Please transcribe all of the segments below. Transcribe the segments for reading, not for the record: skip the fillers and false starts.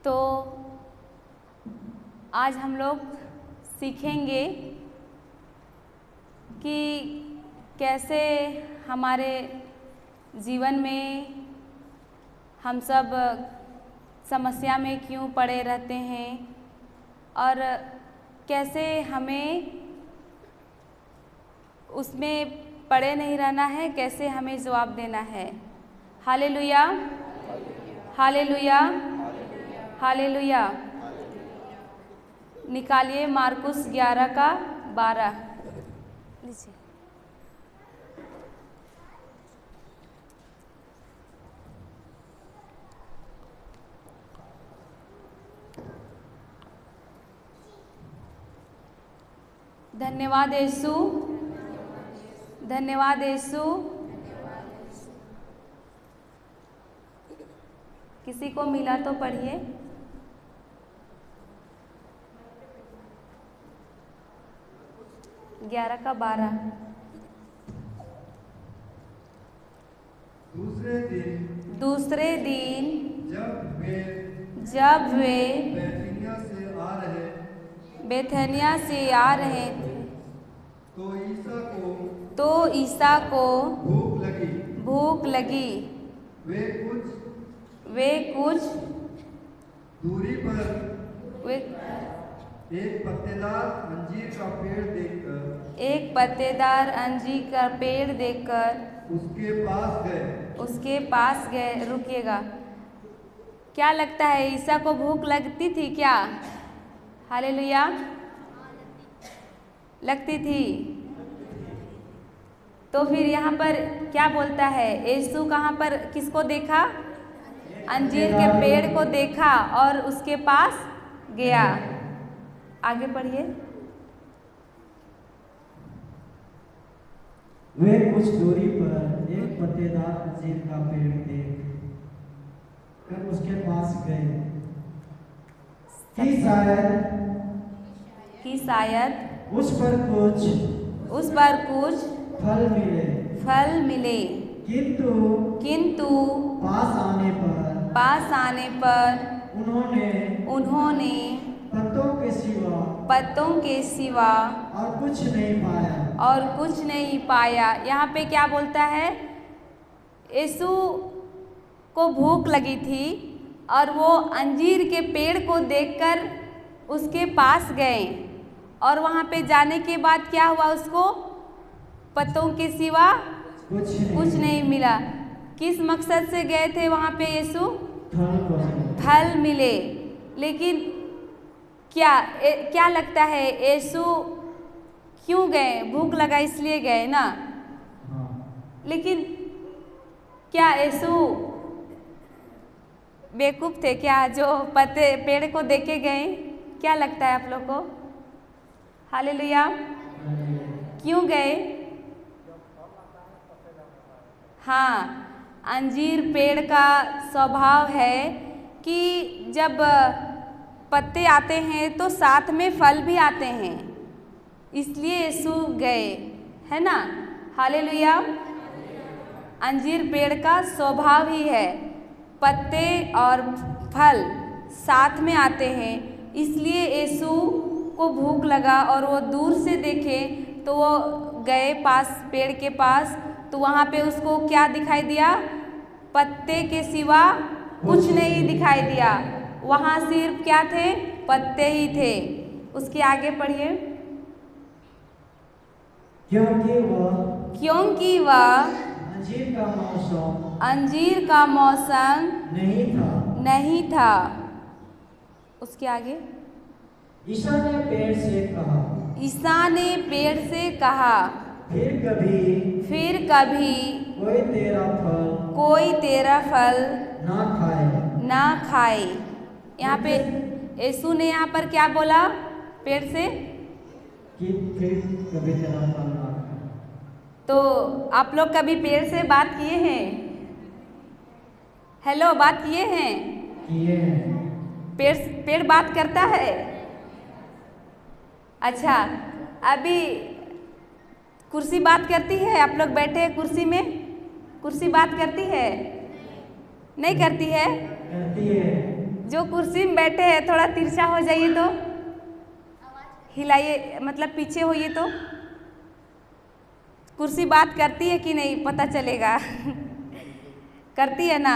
तो आज हम लोग सीखेंगे कि कैसे हमारे जीवन में हम सब समस्या में क्यों पड़े रहते हैं और कैसे हमें उसमें पड़े नहीं रहना है, कैसे हमें जवाब देना है। Hallelujah, hallelujah, hallelujah. निकालिए मार्कुस 11 का 12। लीजिए। धन्यवाद यीशु, धन्यवाद यीशु। किसी को मिला तो पढ़िए। ग्यारह का 12। दूसरे दिन जब वे बेथनिया से आ रहे थे तो ईसा को भूख लगी। वे कुछ दूरी पर एक पत्तेदार अंजीर का पेड़ देखकर उसके पास गए। रुकिएगा, क्या लगता है ईसा को भूख लगती थी क्या? हालेलुया, लगती थी। तो फिर यहाँ पर क्या बोलता है? यीशु कहाँ पर किसको देखा? अंजीर के पेड़ को देखा और उसके पास गया। आगे पढ़िए। वे कुछ दूरी पर एक पत्तेदार अंजीर का पेड़ देख कर उसके पास गए कि शायद उस पर कुछ फल मिले। किंतु पास आने पर उन्होंने पत्तों के सिवा और कुछ नहीं पाया। यहाँ पे क्या बोलता है? यीशु को भूख लगी थी और वो अंजीर के पेड़ को देखकर उसके पास गए और वहाँ पे जाने के बाद क्या हुआ? उसको पत्तों के सिवा कुछ नहीं मिला। किस मकसद से गए थे वहाँ पे यीशु? फल मिले। लेकिन क्या लगता है यीशु क्यों गए? भूख लगा इसलिए गए ना। लेकिन क्या यीशु बेवकूफ थे क्या जो पेड़ को देखे गए? क्या लगता है आप लोग को? हालेलुया, क्यों गए? हाँ, अंजीर पेड़ का स्वभाव है कि जब पत्ते आते हैं तो साथ में फल भी आते हैं, इसलिए यीशु गए, है ना। हालेलुया। अंजीर पेड़ का स्वभाव ही है, पत्ते और फल साथ में आते हैं, इसलिए यीशु को भूख लगा और वो दूर से देखे तो वो गए पेड़ के पास। तो वहाँ पे उसको क्या दिखाई दिया? पत्ते के सिवा कुछ नहीं दिखाई दिया। वहाँ सिर्फ क्या थे? पत्ते ही थे। उसके आगे पढ़िए। क्योंकि वह अंजीर का मौसम नहीं था। उसके आगे ईसा ने पेड़ से कहा फिर कभी कोई तेरा फल ना खाए। यहाँ पे यीशु ने यहाँ पर क्या बोला? पेड़ से कि फिर कभी तेरा फल ना खाए। तो आप लोग कभी पेड़ से बात किए हैं? हेलो, बात किए हैं? पेड़ बात करता है? अच्छा, अभी कुर्सी बात करती है? आप लोग बैठे हैं कुर्सी में, कुर्सी बात करती है? नहीं करती है? करती है। जो कुर्सी में बैठे हैं थोड़ा तिरछा हो जाइए तो हिलाइए, मतलब पीछे होइए तो कुर्सी बात करती है कि नहीं पता चलेगा। करती है ना,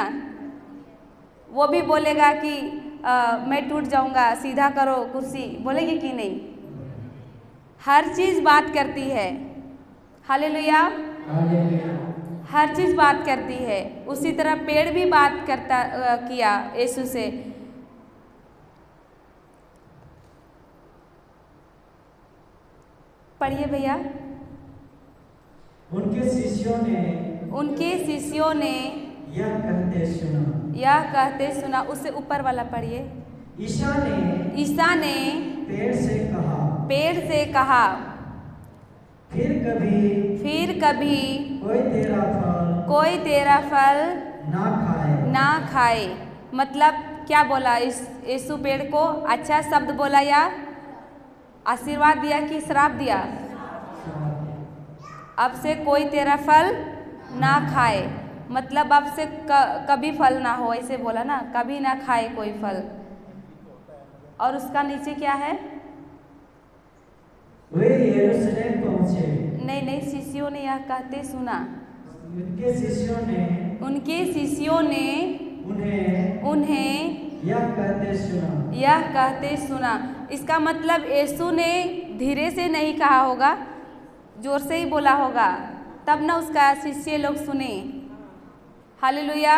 वो भी बोलेगा कि मैं टूट जाऊंगा, सीधा करो कुर्सी, बोलेगी कि नहीं? हर चीज़ बात करती है। हालेलुया। हर चीज़ बात करती है। उसी तरह पेड़ भी बात करता किया यीशु से। पढ़िए भैया। उनके शिष्यों ने यह कहते सुना। उससे ऊपर वाला पढ़िए। ईसा ने पेड़ से कहा, फिर कभी कोई तेरा फल ना खाए। मतलब क्या बोला यीशु पेड़ को? अच्छा शब्द बोला या आशीर्वाद दिया कि श्राप दिया? अब से कोई तेरा फल ना खाए, मतलब अब से कभी फल ना हो, ऐसे बोला ना, कभी ना खाए कोई फल। और उसका नीचे क्या है? वे यरूशलेम पहुंचे। नहीं, शिष्यों ने यह कहते सुना। उनके शिष्यों ने उन्हें यह कहते सुना। इसका मतलब यीशु ने धीरे से नहीं कहा होगा, जोर से ही बोला होगा, तब ना उसका शिष्य लोग सुने। Hallelujah,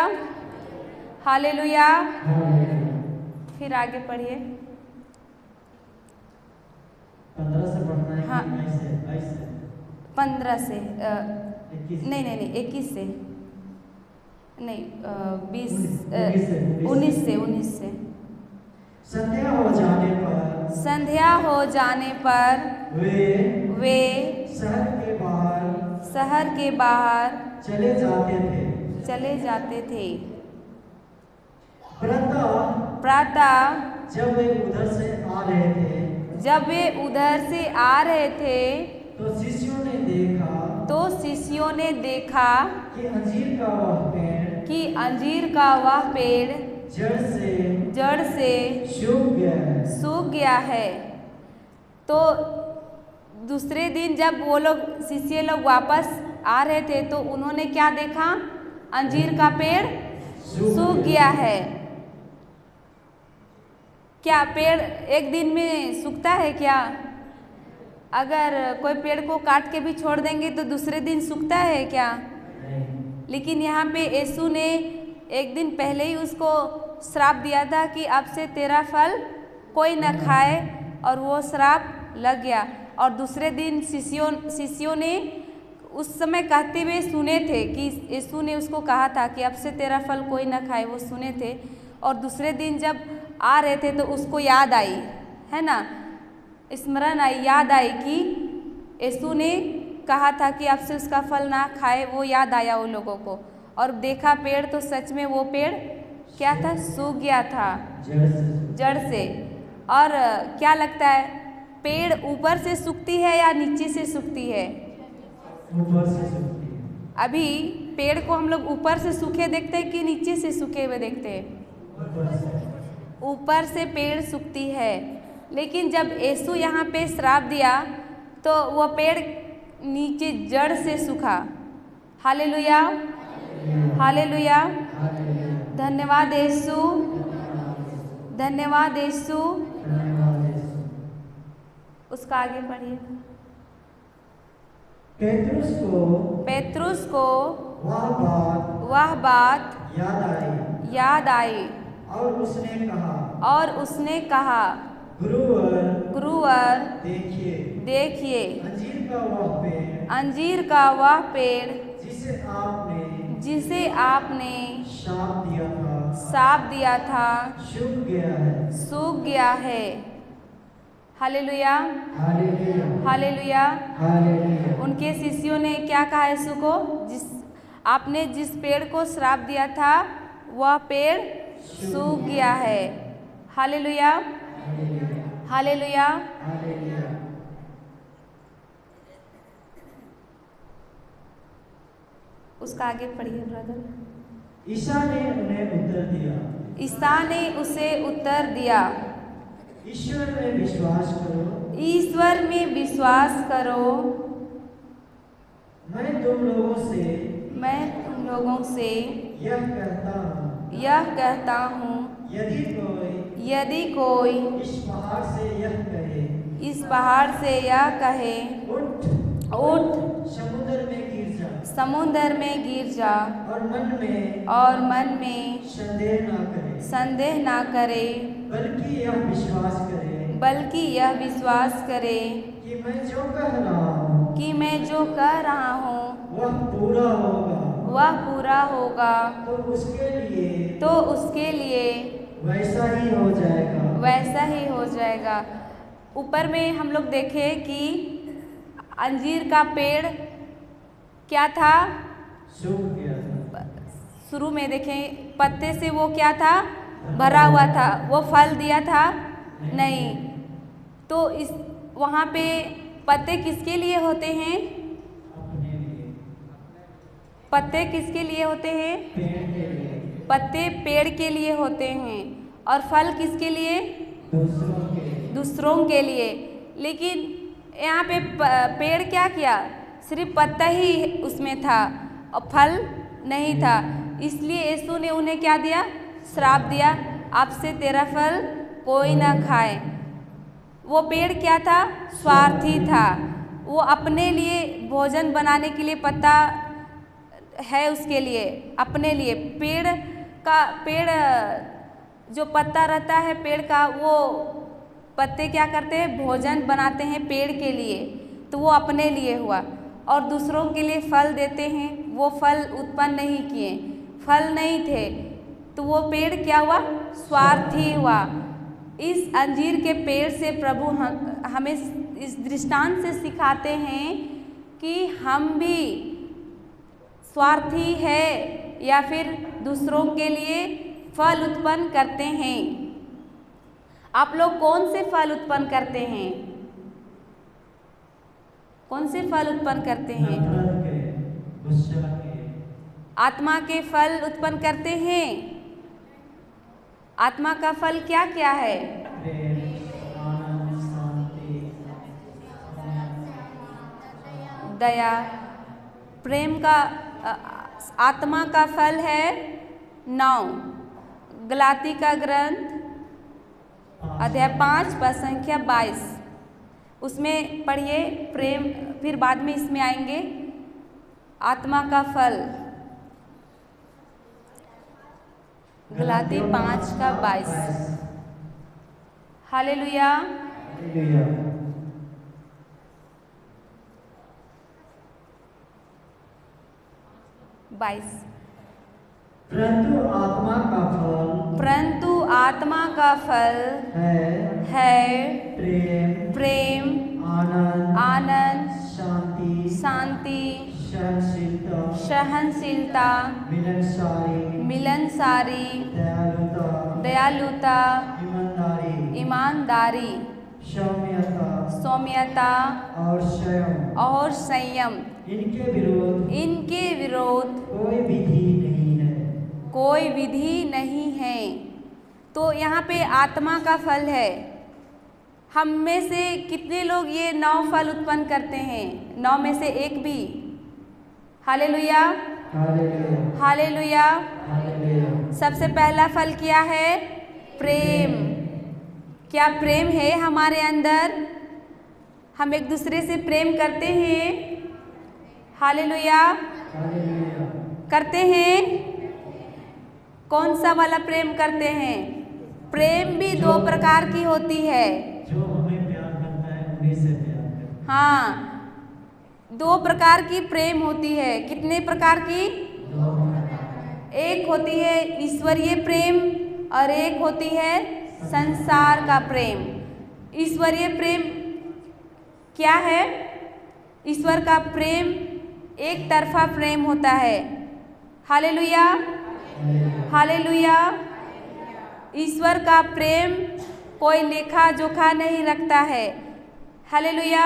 hallelujah. फिर आगे पढ़िए। 15 से पढ़ना है। हाँ, 15 से 21 नहीं 21 से नहीं, 19 से। संध्या हो जाने पर वे शहर के बाहर चले जाते थे। प्रातः जब वे उधर से आ रहे थे तो शिष्यों ने देखा कि अंजीर का वह पेड़ जड़ से सूख गया है। तो दूसरे दिन जब वो लोग शिष्य लोग वापस आ रहे थे तो उन्होंने क्या देखा? अंजीर का पेड़ सूख गया है। क्या पेड़ एक दिन में सूखता है क्या? अगर कोई पेड़ को काट के भी छोड़ देंगे तो दूसरे दिन सूखता है क्या? लेकिन यहाँ पे यीशु ने एक दिन पहले ही उसको श्राप दिया था कि अब से तेरा फल कोई न खाए, और वो श्राप लग गया। और दूसरे दिन शिष्यों ने उस समय कहते हुए सुने थे कि यीशु ने उसको कहा था कि अब से तेरा फल कोई न खाए, वो सुने थे। और दूसरे दिन जब आ रहे थे तो उसको याद आई, है ना, स्मरण आई, याद आई कि यीशु ने कहा था कि अब से उसका फल ना खाए। वो याद आया उन लोगों को, और देखा पेड़ तो सच में वो पेड़ क्या था? सूख गया था जड़ से। और क्या लगता है, पेड़ ऊपर से सूखती है या नीचे से सूखती है? ऊपर से सूखती है। अभी पेड़ को हम लोग ऊपर से सूखे देखते हैं कि नीचे से सूखे हुए देखते हैं? ऊपर से पेड़ सूखती है। लेकिन जब यीशु यहाँ पे श्राप दिया तो वह पेड़ नीचे जड़ से सूखा। Hallelujah, hallelujah. धन्यवाद यीशु, धन्यवाद यीशु। उसका आगे पढ़िए। पेत्रुस को वह बात याद आई और उसने कहा, गुरुवर देखिए अंजीर का वह पेड़ जिसे आपने श्राप दिया था सूख गया है। Hallelujah, hallelujah. उनके शिष्यों ने क्या कहा यीशु को? आपने जिस पेड़ को श्राप दिया था वह पेड़ सूख गया है। Hallelujah, hallelujah. उसका आगे पढ़िए ब्रदर। ईसा ने उन्हें उत्तर दिया, ईसा ने उसे उत्तर दिया, ईश्वर में विश्वास करो। ईश्वर में विश्वास करो। मैं तुम लोगों से यह कहता हूँ, यदि कोई इस पहाड़ से यह कहे, उठ समुद्र में गिर जा, और मन में संदेह ना करे, बल्कि यह विश्वास करे कि मैं जो कह रहा हूँ वह पूरा होगा। तो उसके लिए वैसा ही हो जाएगा। ऊपर में हम लोग देखें कि अंजीर का पेड़ क्या था? सूख गया था। शुरू में देखें पत्ते से वो क्या था? भरा हुआ था। वो फल दिया था? नहीं। तो इस वहाँ पे पत्ते किसके लिए होते हैं? पत्ते किसके लिए होते हैं? पत्ते पेड़ के लिए होते हैं। और फल किसके लिए? दूसरों के लिए। लेकिन यहाँ पे पेड़ क्या किया? सिर्फ पत्ता ही उसमें था और फल नहीं था। इसलिए यीशु ने उन्हें क्या दिया? श्राप दिया, आपसे तेरा फल कोई ना खाए। वो पेड़ क्या था? स्वार्थी था। वो अपने लिए भोजन बनाने के लिए पत्ता है उसके लिए, अपने लिए। पेड़ जो पत्ता रहता है पेड़ का, वो पत्ते क्या करते हैं? भोजन बनाते हैं पेड़ के लिए। तो वो अपने लिए हुआ। और दूसरों के लिए फल देते हैं। वो फल उत्पन्न नहीं किए, फल नहीं थे, तो वो पेड़ क्या हुआ? स्वार्थी हुआ। इस अंजीर के पेड़ से प्रभु हमें इस दृष्टांत से सिखाते हैं कि हम भी स्वार्थी है या फिर दूसरों के लिए फल उत्पन्न करते हैं। आप लोग कौन से फल उत्पन्न करते हैं? कौन से फल उत्पन्न करते हैं? आत्मा के फल उत्पन्न करते हैं। आत्मा का फल क्या क्या है? दया, प्रेम का आत्मा का फल है 9। गलाती का ग्रंथ अध्याय 5 पद संख्या 22, उसमें पढ़िए प्रेम। फिर बाद में इसमें आएंगे आत्मा का फल। गलाती 5 का 22। हालेलुया। परंतु आत्मा का फल है प्रेम, आनंद, शांति, सहनशीलता, मिलनसारी, दयालुता, ईमानदारी, सौम्यता और संयम। इनके विरोध कोई विधि नहीं है। तो यहाँ पे आत्मा का फल है। हम में से कितने लोग ये 9 फल उत्पन्न करते हैं? 9 में से एक भी? Hallelujah, hallelujah. सबसे पहला फल क्या है? प्रेम। क्या प्रेम है हमारे अंदर? हम एक दूसरे से प्रेम करते हैं? हालेलुया, करते हैं। कौन सा वाला प्रेम करते हैं? प्रेम भी 2 प्रकार की होती है। जो हमें प्यार करता है उन्हीं से प्यार करता है। हाँ, 2 प्रकार की प्रेम होती है। कितने प्रकार की? 2 प्रकार। एक होती है ईश्वरीय प्रेम और एक होती है संसार का प्रेम। ईश्वरीय प्रेम क्या है? ईश्वर का प्रेम एक तरफा प्रेम होता है। Hallelujah, hallelujah. ईश्वर का प्रेम कोई लेखा जोखा नहीं रखता है। Hallelujah,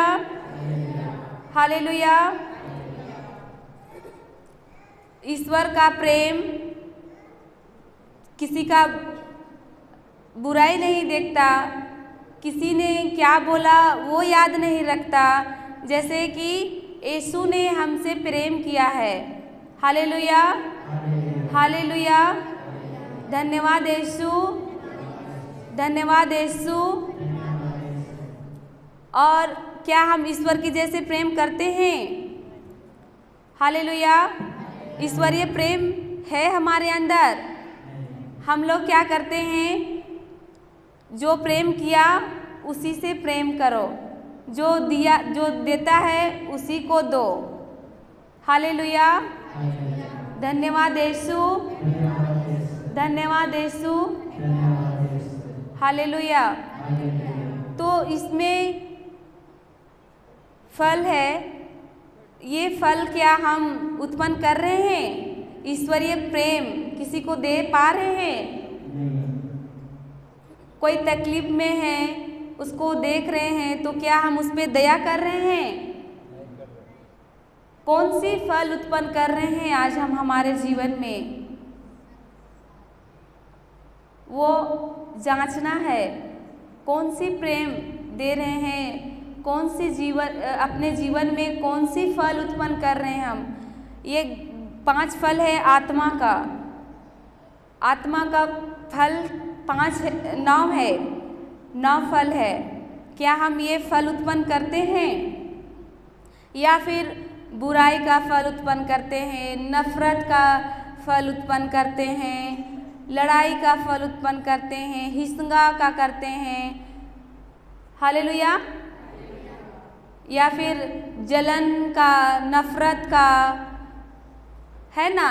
hallelujah. ईश्वर का प्रेम किसी का बुराई नहीं देखता, किसी ने क्या बोला वो याद नहीं रखता, जैसे कि यीशु ने हमसे प्रेम किया है। Hallelujah, hallelujah. धन्यवाद यीशु, धन्यवाद यीशु। और क्या हम ईश्वर की जैसे प्रेम करते हैं? हालेलुया। ईश्वरीय प्रेम है हमारे अंदर। हम लोग क्या करते हैं? जो प्रेम किया उसी से प्रेम करो, जो दिया, जो देता है उसी को दो। हालेलुया, धन्यवाद यीशु, धन्यवाद यीशु। हालेलुया। तो इसमें फल है, ये फल क्या हम उत्पन्न कर रहे हैं? ईश्वरीय प्रेम किसी को दे पा रहे हैं? कोई तकलीफ में है, उसको देख रहे हैं, तो क्या हम उस पर दया कर रहे हैं? कौन सी फल उत्पन्न कर रहे हैं आज हम हमारे जीवन में? वो जांचना है, कौन सी प्रेम दे रहे हैं, कौन सी जीवन, अपने जीवन में कौन सी फल उत्पन्न कर रहे हैं हम। ये 5 फल है आत्मा का। आत्मा का फल 9 है, 9 फल है। क्या हम ये फल उत्पन्न करते हैं? या फिर बुराई का फल उत्पन्न करते हैं, नफरत का फल उत्पन्न करते हैं, लड़ाई का फल उत्पन्न करते हैं, हिंसा का करते हैं? हालेलुया। या फिर जलन का, नफरत का, है ना?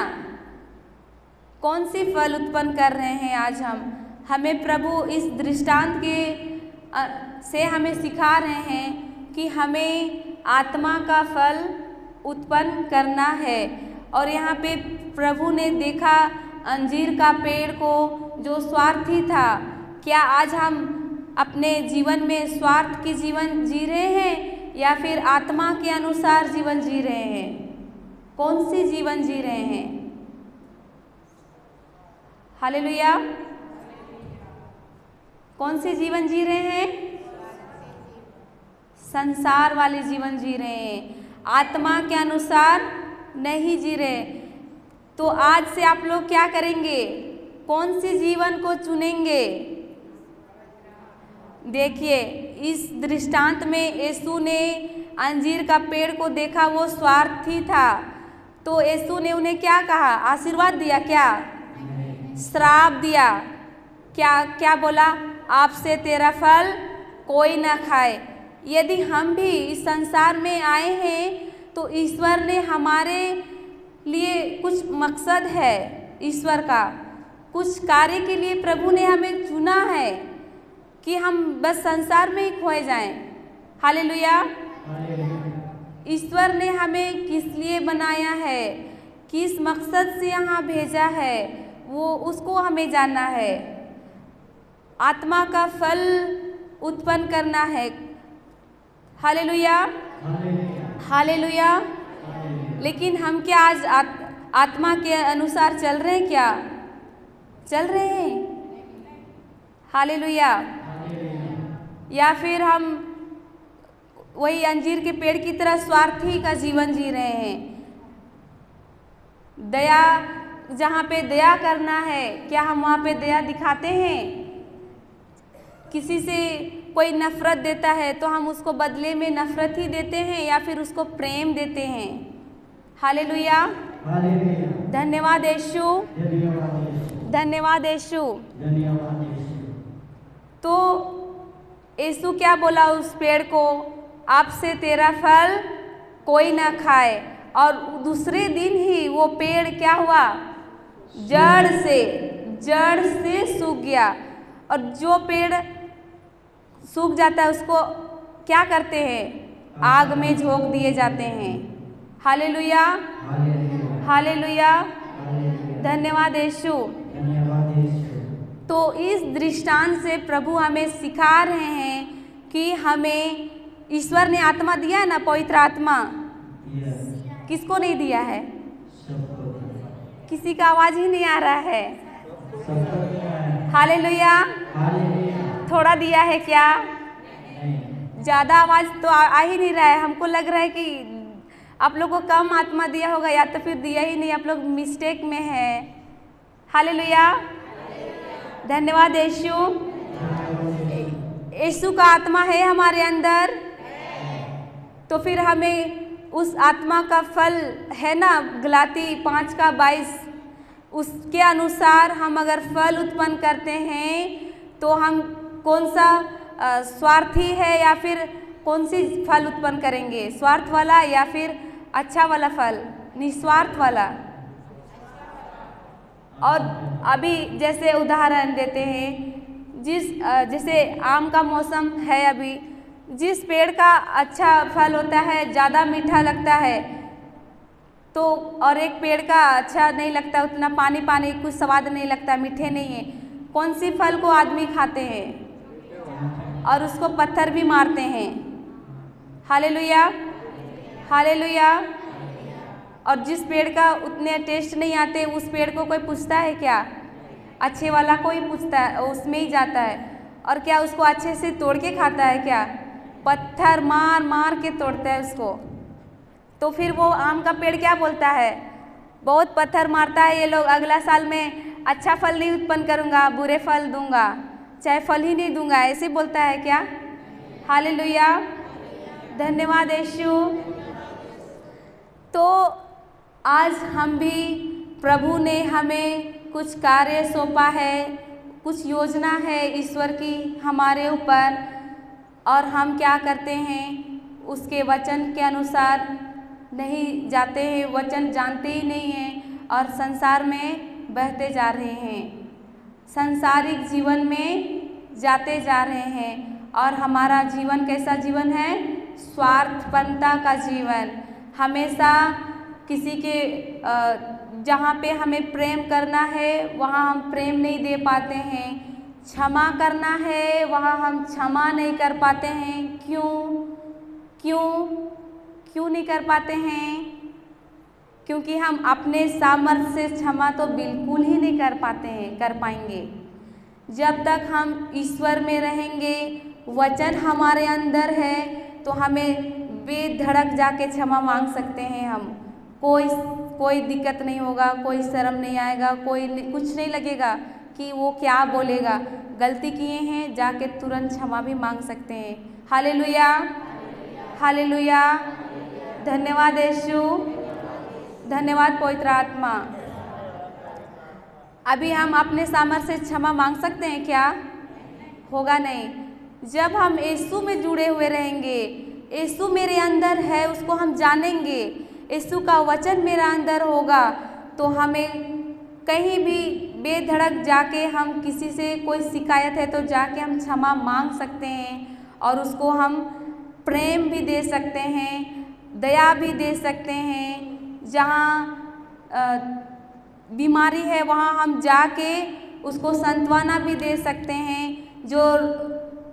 कौन सी फल उत्पन्न कर रहे हैं आज हम? हमें प्रभु इस दृष्टांत के से हमें सिखा रहे हैं कि हमें आत्मा का फल उत्पन्न करना है। और यहाँ पे प्रभु ने देखा अंजीर का पेड़ को जो स्वार्थी था। क्या आज हम अपने जीवन में स्वार्थ की जीवन जी रहे हैं या फिर आत्मा के अनुसार जीवन जी रहे हैं? कौन सी जीवन जी रहे हैं? हालेलुया। कौन सी जीवन जी रहे हैं? संसार वाले जीवन जी रहे हैं, आत्मा के अनुसार नहीं जी रहे। तो आज से आप लोग क्या करेंगे? कौन सी जीवन को चुनेंगे? देखिए, इस दृष्टांत में यीशु ने अंजीर का पेड़ को देखा, वो स्वार्थी था। तो यीशु ने उन्हें क्या कहा? आशीर्वाद दिया क्या? श्राप दिया। क्या बोला? आपसे तेरा फल कोई ना खाए। यदि हम भी इस संसार में आए हैं तो ईश्वर ने हमारे लिए कुछ मकसद है, ईश्वर का कुछ कार्य के लिए प्रभु ने हमें चुना है कि हम बस संसार में ही खोए जाएं। हालेलुया। ईश्वर ने हमें किस लिए बनाया है, किस मकसद से यहाँ भेजा है, वो उसको हमें जानना है। आत्मा का फल उत्पन्न करना है। Hallelujah, hallelujah. लेकिन हम क्या आज आत्मा के अनुसार चल रहे हैं? क्या चल रहे हैं? हालेलुया। या फिर हम वही अंजीर के पेड़ की तरह स्वार्थी का जीवन जी रहे हैं? दया, जहाँ पे दया करना है, क्या हम वहाँ पे दया दिखाते हैं? किसी से कोई नफरत देता है तो हम उसको बदले में नफरत ही देते हैं या फिर उसको प्रेम देते हैं? हालेलुया, धन्यवाद यीशु, धन्यवाद यीशु। तो यीशु क्या बोला उस पेड़ को? आपसे तेरा फल कोई ना खाए। और दूसरे दिन ही वो पेड़ क्या हुआ? जड़ से सूख गया। और जो पेड़ सूख जाता है उसको क्या करते हैं? आग में झोंक दिए जाते हैं। हालेलुया, हालेलुया, धन्यवाद यीशु। तो इस दृष्टांत से प्रभु हमें सिखा रहे हैं कि हमें ईश्वर ने आत्मा दिया है ना, पवित्र आत्मा। किसको नहीं दिया है? किसी का आवाज ही नहीं आ रहा है। हालेलुया। थोड़ा दिया है क्या? ज़्यादा आवाज़ तो आ ही नहीं रहा है। हमको लग रहा है कि आप लोग को कम आत्मा दिया होगा या तो फिर दिया ही नहीं, आप लोग मिस्टेक में है। हालेलुया। धन्यवाद यीशु। यीशु का आत्मा है हमारे अंदर, तो फिर हमें उस आत्मा का फल है ना, गलाती 5:22, उसके अनुसार हम अगर फल उत्पन्न करते हैं तो हम कौन सा स्वार्थी है या फिर कौन सी फल उत्पन्न करेंगे? स्वार्थ वाला या फिर अच्छा वाला फल, निस्वार्थ वाला। और अभी जैसे उदाहरण देते हैं, जैसे आम का मौसम है अभी, जिस पेड़ का अच्छा फल होता है, ज़्यादा मीठा लगता है, तो और एक पेड़ का अच्छा नहीं लगता, उतना पानी पानी, कुछ स्वाद नहीं लगता, मीठे नहीं है, कौन सी फल को आदमी खाते हैं और उसको पत्थर भी मारते हैं? Hallelujah, hallelujah. और जिस पेड़ का उतने टेस्ट नहीं आते, उस पेड़ को कोई पूछता है क्या? अच्छे वाला कोई पूछता है, उसमें ही जाता है। और क्या उसको अच्छे से तोड़ के खाता है क्या? पत्थर मार मार के तोड़ता है उसको। तो फिर वो आम का पेड़ क्या बोलता है? बहुत पत्थर मारता है ये लोग, अगला साल में अच्छा फल नहीं उत्पन्न करूँगा, बुरे फल दूंगा, चाहे फल ही नहीं दूंगा, ऐसे बोलता है क्या? हालेलुया। धन्यवाद यीशु। तो आज हम भी, प्रभु ने हमें कुछ कार्य सौंपा है, कुछ योजना है ईश्वर की हमारे ऊपर, और हम क्या करते हैं? उसके वचन के अनुसार नहीं जाते हैं, वचन जानते ही नहीं हैं और संसार में बहते जा रहे हैं, सांसारिक जीवन में जाते जा रहे हैं। और हमारा जीवन कैसा जीवन है? स्वार्थपरता का जीवन। हमेशा किसी के जहाँ पे हमें प्रेम करना है वहाँ हम प्रेम नहीं दे पाते हैं, क्षमा करना है वहाँ हम क्षमा नहीं कर पाते हैं। क्यों क्यों क्यों नहीं कर पाते हैं? क्योंकि हम अपने सामर्थ्य से क्षमा तो बिल्कुल ही नहीं कर पाते हैं, कर पाएंगे। जब तक हम ईश्वर में रहेंगे, वचन हमारे अंदर है, तो हमें बेधड़क जाके क्षमा मांग सकते हैं हम। कोई दिक्कत नहीं होगा, कोई शर्म नहीं आएगा, कुछ नहीं लगेगा कि वो क्या बोलेगा। गलती किए हैं जाके तुरंत क्षमा भी मांग सकते हैं। Hallelujah, hallelujah. धन्यवाद यीशु, धन्यवाद पवित्र आत्मा। अभी हम अपने सामर्थ्य से क्षमा मांग सकते हैं क्या? होगा नहीं। जब हम यीशु में जुड़े हुए रहेंगे, यीशु मेरे अंदर है, उसको हम जानेंगे, यीशु का वचन मेरा अंदर होगा, तो हमें कहीं भी बेधड़क जाके हम किसी से कोई शिकायत है तो जाके हम क्षमा मांग सकते हैं और उसको हम प्रेम भी दे सकते हैं, दया भी दे सकते हैं। जहाँ बीमारी है वहाँ हम जाके उसको सांत्वना भी दे सकते हैं। जो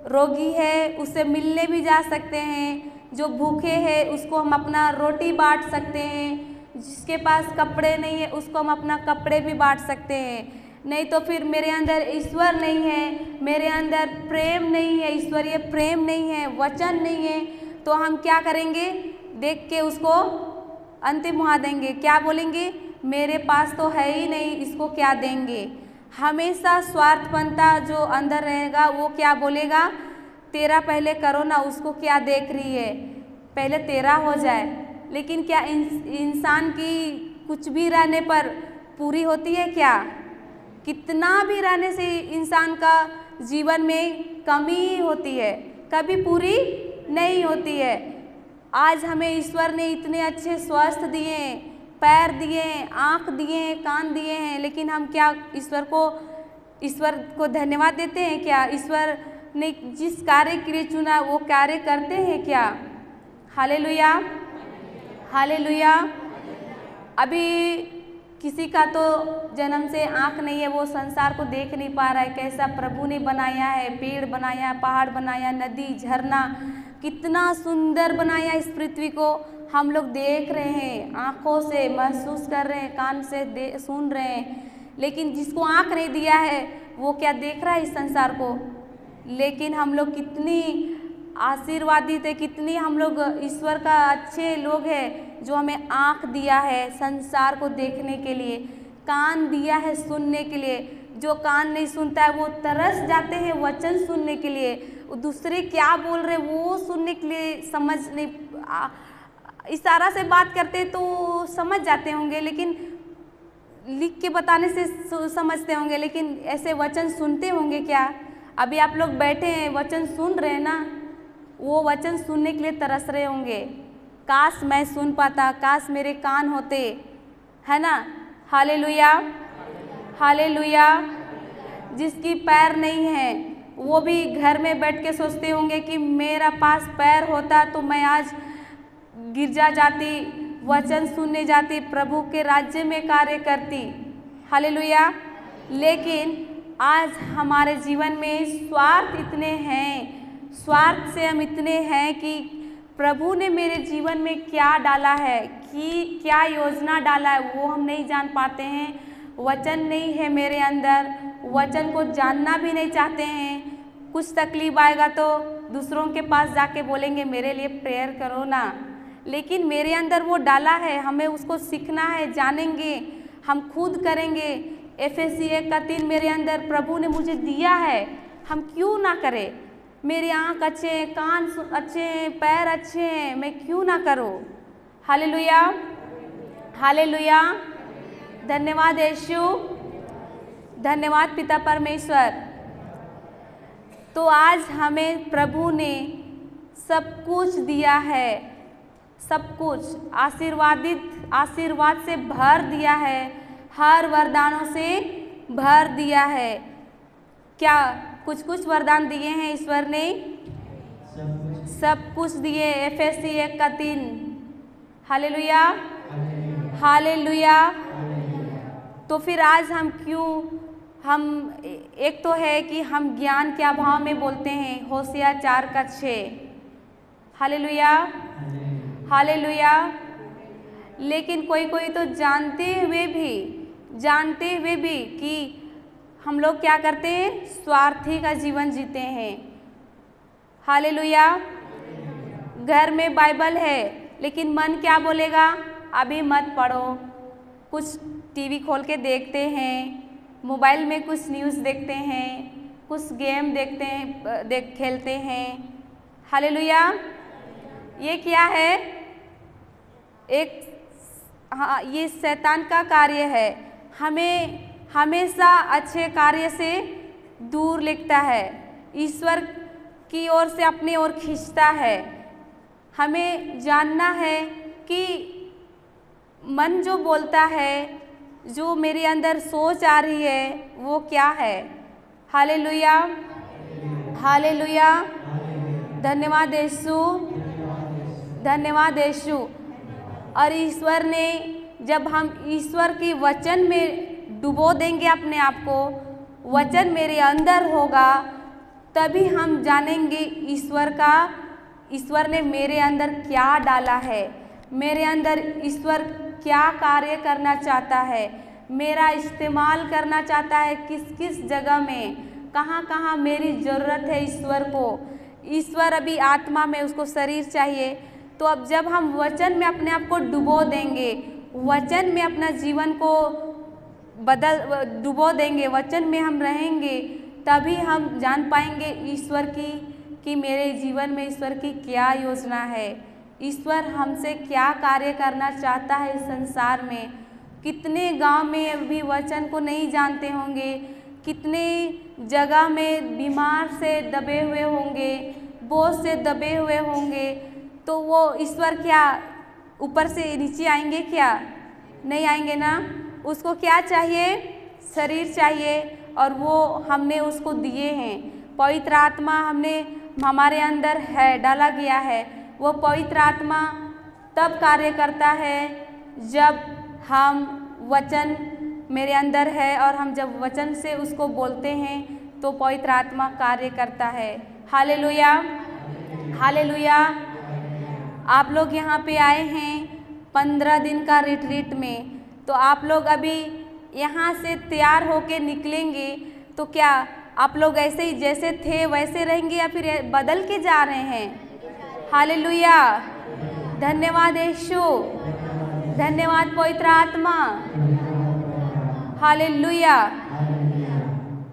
रोगी है उससे मिलने भी जा सकते हैं, जो भूखे हैं उसको हम अपना रोटी बांट सकते हैं, जिसके पास कपड़े नहीं है उसको हम अपना कपड़े भी बांट सकते हैं। नहीं तो फिर मेरे अंदर ईश्वर नहीं है, मेरे अंदर प्रेम नहीं है, ईश्वरीय प्रेम नहीं है, वचन नहीं है, तो हम क्या करेंगे? देख के उसको अंतिम मुहा देंगे। क्या बोलेंगे? मेरे पास तो है ही नहीं, इसको क्या देंगे? हमेशा स्वार्थपनता जो अंदर रहेगा वो क्या बोलेगा? तेरा पहले करो ना, उसको क्या देख रही है, पहले तेरा हो जाए। लेकिन क्या इंसान की कुछ भी रहने पर पूरी होती है क्या? कितना भी रहने से इंसान का जीवन में कमी होती है, कभी पूरी नहीं होती है। आज हमें ईश्वर ने इतने अच्छे स्वास्थ्य दिए, पैर दिए, आँख दिए, कान दिए हैं, लेकिन हम क्या ईश्वर को धन्यवाद देते हैं क्या? ईश्वर ने जिस कार्य के लिए चुना वो कार्य करते हैं क्या? Hallelujah, hallelujah. अभी किसी का तो जन्म से आँख नहीं है, वो संसार को देख नहीं पा रहा है। कैसा प्रभु ने बनाया है, पेड़ बनाया, पहाड़ बनाया, नदी, झरना, कितना सुंदर बनाया इस पृथ्वी को हम लोग देख रहे हैं, आँखों से महसूस कर रहे हैं, कान से सुन रहे हैं। लेकिन जिसको आँख नहीं दिया है वो क्या देख रहा है इस संसार को? लेकिन हम लोग कितनी आशीर्वादित है, कितनी हम लोग ईश्वर का अच्छे लोग हैं जो हमें आँख दिया है संसार को देखने के लिए, कान दिया है सुनने के लिए। जो कान नहीं सुनता है वो तरस जाते हैं वचन सुनने के लिए, दूसरे क्या बोल रहे वो सुनने के लिए समझ नहीं, इशारा से बात करते तो समझ जाते होंगे, लेकिन लिख के बताने से समझते होंगे, लेकिन ऐसे वचन सुनते होंगे क्या? अभी आप लोग बैठे हैं वचन सुन रहे हैं ना, वो वचन सुनने के लिए तरस रहे होंगे। काश मैं सुन पाता, काश मेरे कान होते, है ना? Hallelujah, hallelujah. जिसकी पैर नहीं है वो भी घर में बैठ के सोचते होंगे कि मेरा पास पैर होता तो मैं आज गिरजा जाती, वचन सुनने जाती, प्रभु के राज्य में कार्य करती। हालेलुया। लेकिन आज हमारे जीवन में स्वार्थ इतने हैं, स्वार्थ से हम इतने हैं कि प्रभु ने मेरे जीवन में क्या डाला है, कि क्या योजना डाला है वो हम नहीं जान पाते हैं। वचन नहीं है मेरे अंदर, वचन को जानना भी नहीं चाहते हैं। कुछ तकलीफ आएगा तो दूसरों के पास जाके बोलेंगे मेरे लिए प्रेयर करो ना, लेकिन मेरे अंदर वो डाला है, हमें उसको सीखना है, जानेंगे, हम खुद करेंगे। एफएसी 1:3 मेरे अंदर प्रभु ने मुझे दिया है, हम क्यों ना करें? मेरी आँख अच्छे हैं, कान अच्छे हैं, पैर अच्छे हैं, मैं क्यों ना करूँ? Hallelujah, hallelujah. धन्यवाद यीशु, धन्यवाद पिता परमेश्वर। तो आज हमें प्रभु ने सब कुछ दिया है, सब कुछ आशीर्वाद से भर दिया है, हर वरदानों से भर दिया है। क्या कुछ वरदान दिए हैं ईश्वर ने? सब कुछ दिए। एफएसी 1:3। Hallelujah, hallelujah. तो फिर आज हम एक तो है कि हम ज्ञान के अभाव में बोलते हैं, होशिया 4:6। Hallelujah, hallelujah. लेकिन कोई तो जानते हुए भी कि हम लोग क्या करते हैं, स्वार्थी का जीवन जीते हैं। हालेलुया। घर में बाइबल है लेकिन मन क्या बोलेगा, अभी मत पढ़ो। कुछ टीवी खोल के देखते हैं, मोबाइल में कुछ न्यूज़ देखते हैं, कुछ गेम देखते हैं, खेलते हैं। हालेलुया। ये क्या है? हाँ, ये शैतान का कार्य है, हमें हमेशा अच्छे कार्य से दूर लेता है, ईश्वर की ओर से अपनी ओर खींचता है। हमें जानना है कि मन जो बोलता है, जो मेरे अंदर सोच आ रही है वो क्या है। Hallelujah, hallelujah. धन्यवाद यीशु, धन्यवाद यीशु। और ईश्वर ने, जब हम ईश्वर की वचन में डुबो देंगे अपने आप को, वचन मेरे अंदर होगा, तभी हम जानेंगे ईश्वर ने मेरे अंदर क्या डाला है, मेरे अंदर ईश्वर क्या कार्य करना चाहता है, मेरा इस्तेमाल करना चाहता है, किस किस जगह में, कहाँ कहाँ मेरी ज़रूरत है ईश्वर को। ईश्वर अभी आत्मा में, उसको शरीर चाहिए। तो अब जब हम वचन में अपने आप को डुबो देंगे, वचन में अपना जीवन को डुबो देंगे, वचन में हम रहेंगे, तभी हम जान पाएंगे ईश्वर कि मेरे जीवन में ईश्वर की क्या योजना है, ईश्वर हमसे क्या कार्य करना चाहता है इस संसार में। कितने गांव में अभी वचन को नहीं जानते होंगे, कितने जगह में बीमार से दबे हुए होंगे, बोझ से दबे हुए होंगे। तो वो ईश्वर क्या ऊपर से नीचे आएंगे क्या? नहीं आएंगे ना। उसको क्या चाहिए? शरीर चाहिए, और वो हमने उसको दिए हैं। पवित्र आत्मा हमारे अंदर है, डाला गया है। वो पवित्र आत्मा तब कार्य करता है जब हम वचन मेरे अंदर है, और हम जब वचन से उसको बोलते हैं तो पवित्र आत्मा कार्य करता है। Hallelujah, hallelujah. आप लोग यहाँ पे आए हैं 15 दिन का रिट्रीट में, तो आप लोग अभी यहाँ से तैयार होके निकलेंगे तो क्या आप लोग ऐसे ही जैसे थे वैसे रहेंगे या फिर बदल के जा रहे हैं? हालेलुया, धन्यवाद यीशु, धन्यवाद पवित्र आत्मा, हालेलुया।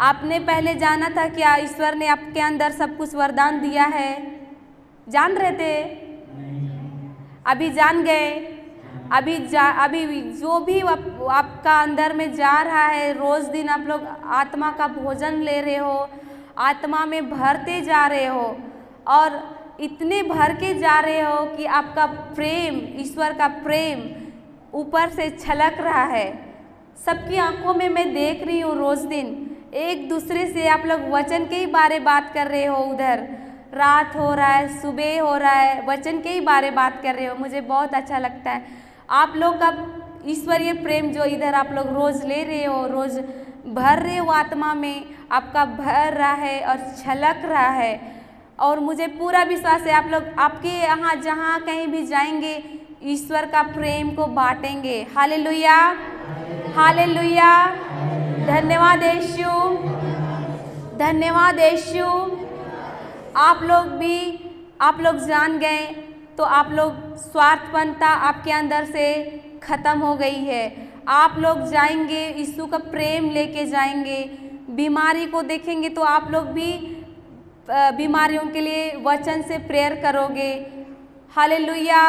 आपने पहले जाना था क्या ईश्वर ने आपके अंदर सब कुछ वरदान दिया है? जान रहे थे? अभी जान गए? अभी जो भी आपका अंदर में जा रहा है, रोज दिन आप लोग आत्मा का भोजन ले रहे हो, आत्मा में भरते जा रहे हो और इतने भर के जा रहे हो कि आपका प्रेम, ईश्वर का प्रेम ऊपर से छलक रहा है। सबकी आंखों में मैं देख रही हूँ, रोज दिन एक दूसरे से आप लोग वचन के ही बारे बात कर रहे हो। उधर रात हो रहा है, सुबह हो रहा है, वचन के ही बारे बात कर रहे हो। मुझे बहुत अच्छा लगता है आप लोग का ईश्वरीय प्रेम जो इधर आप लोग रोज ले रहे हो, रोज भर रहे हो आत्मा में, आपका भर रहा है और छलक रहा है। और मुझे पूरा विश्वास है आप लोग आपके यहाँ जहाँ कहीं भी जाएंगे ईश्वर का प्रेम को बांटेंगे। हालेलुया, हालेलुया, धन्यवाद यीशु, धन्यवाद यीशु। आप लोग जान गए तो आप लोग स्वार्थपनता आपके अंदर से खत्म हो गई है। आप लोग जाएंगे, यीशु का प्रेम लेके जाएंगे। बीमारी को देखेंगे तो आप लोग भी बीमारियों के लिए वचन से प्रेयर करोगे। हालेलुया,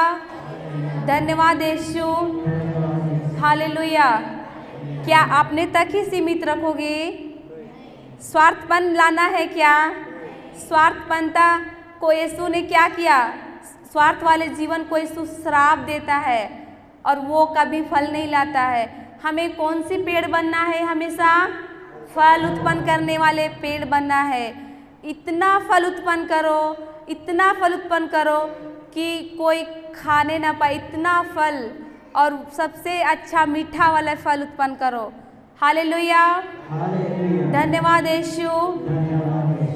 धन्यवाद यीशु, हालेलुया। क्या आपने तक ही सीमित रखोगे? स्वार्थपन लाना है क्या? स्वार्थपनता को यीशु ने क्या किया? स्वार्थ वाले जीवन को यीशु श्राप देता है और वो कभी फल नहीं लाता है। हमें कौन सी पेड़ बनना है? हमेशा फल उत्पन्न करने वाले पेड़ बनना है। इतना फल उत्पन्न करो, इतना फल उत्पन्न करो कि कोई खाने ना पाए, इतना फल, और सबसे अच्छा मीठा वाला फल उत्पन्न करो। हालेलुया, धन्यवाद यीशु,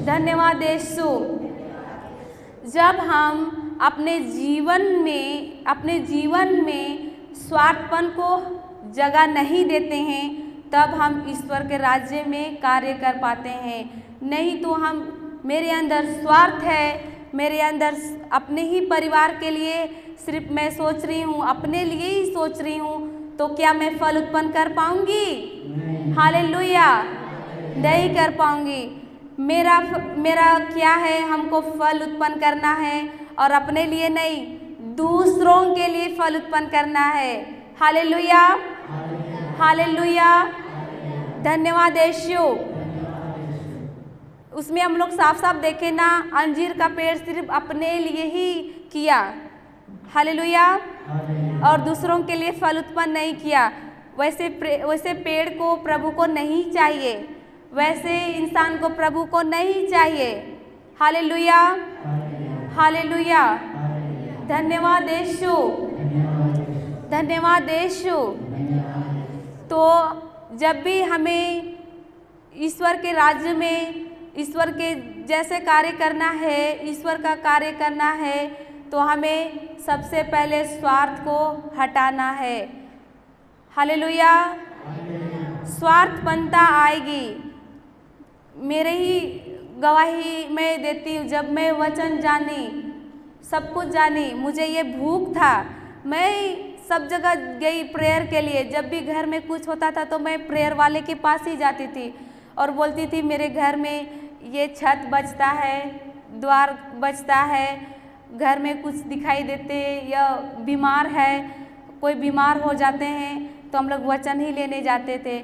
धन्यवाद यीशु। जब हम अपने जीवन में स्वार्थपन को जगह नहीं देते हैं तब हम ईश्वर के राज्य में कार्य कर पाते हैं। नहीं तो मेरे अंदर स्वार्थ है, मेरे अंदर अपने ही परिवार के लिए सिर्फ मैं सोच रही हूँ, अपने लिए ही सोच रही हूँ, तो क्या मैं फल उत्पन्न कर पाऊंगी? हालेलुया, नहीं कर पाऊंगी। मेरा क्या है? हमको फल उत्पन्न करना है और अपने लिए नहीं, दूसरों के लिए फल उत्पन्न करना है। हालेलुया, हालेलुया, धन्यवाद यीशु। उसमें हम लोग साफ साफ देखें ना, अंजीर का पेड़ सिर्फ अपने लिए ही किया, हालेलुया, और दूसरों के लिए फल उत्पन्न नहीं किया। वैसे पेड़ को प्रभु को नहीं चाहिए, वैसे इंसान को प्रभु को नहीं चाहिए। हालेलुया, हालेलुया, धन्यवाद यीशु, धन्यवाद यीशु। तो जब भी हमें ईश्वर के राज्य में ईश्वर के जैसे कार्य करना है, ईश्वर का कार्य करना है, तो हमें सबसे पहले स्वार्थ को हटाना है। हालेलुया, स्वार्थपनता आएगी। मेरे ही गवाही मैं देती हूँ, जब मैं वचन जानी, सब कुछ जानी, मुझे ये भूख था, मैं सब जगह गई प्रेयर के लिए। जब भी घर में कुछ होता था तो मैं प्रेयर वाले के पास ही जाती थी और बोलती थी मेरे घर में ये छत बचता है, द्वार बचता है, घर में कुछ दिखाई देते या बीमार है, कोई बीमार हो जाते हैं तो हम लोग वचन ही लेने जाते थे।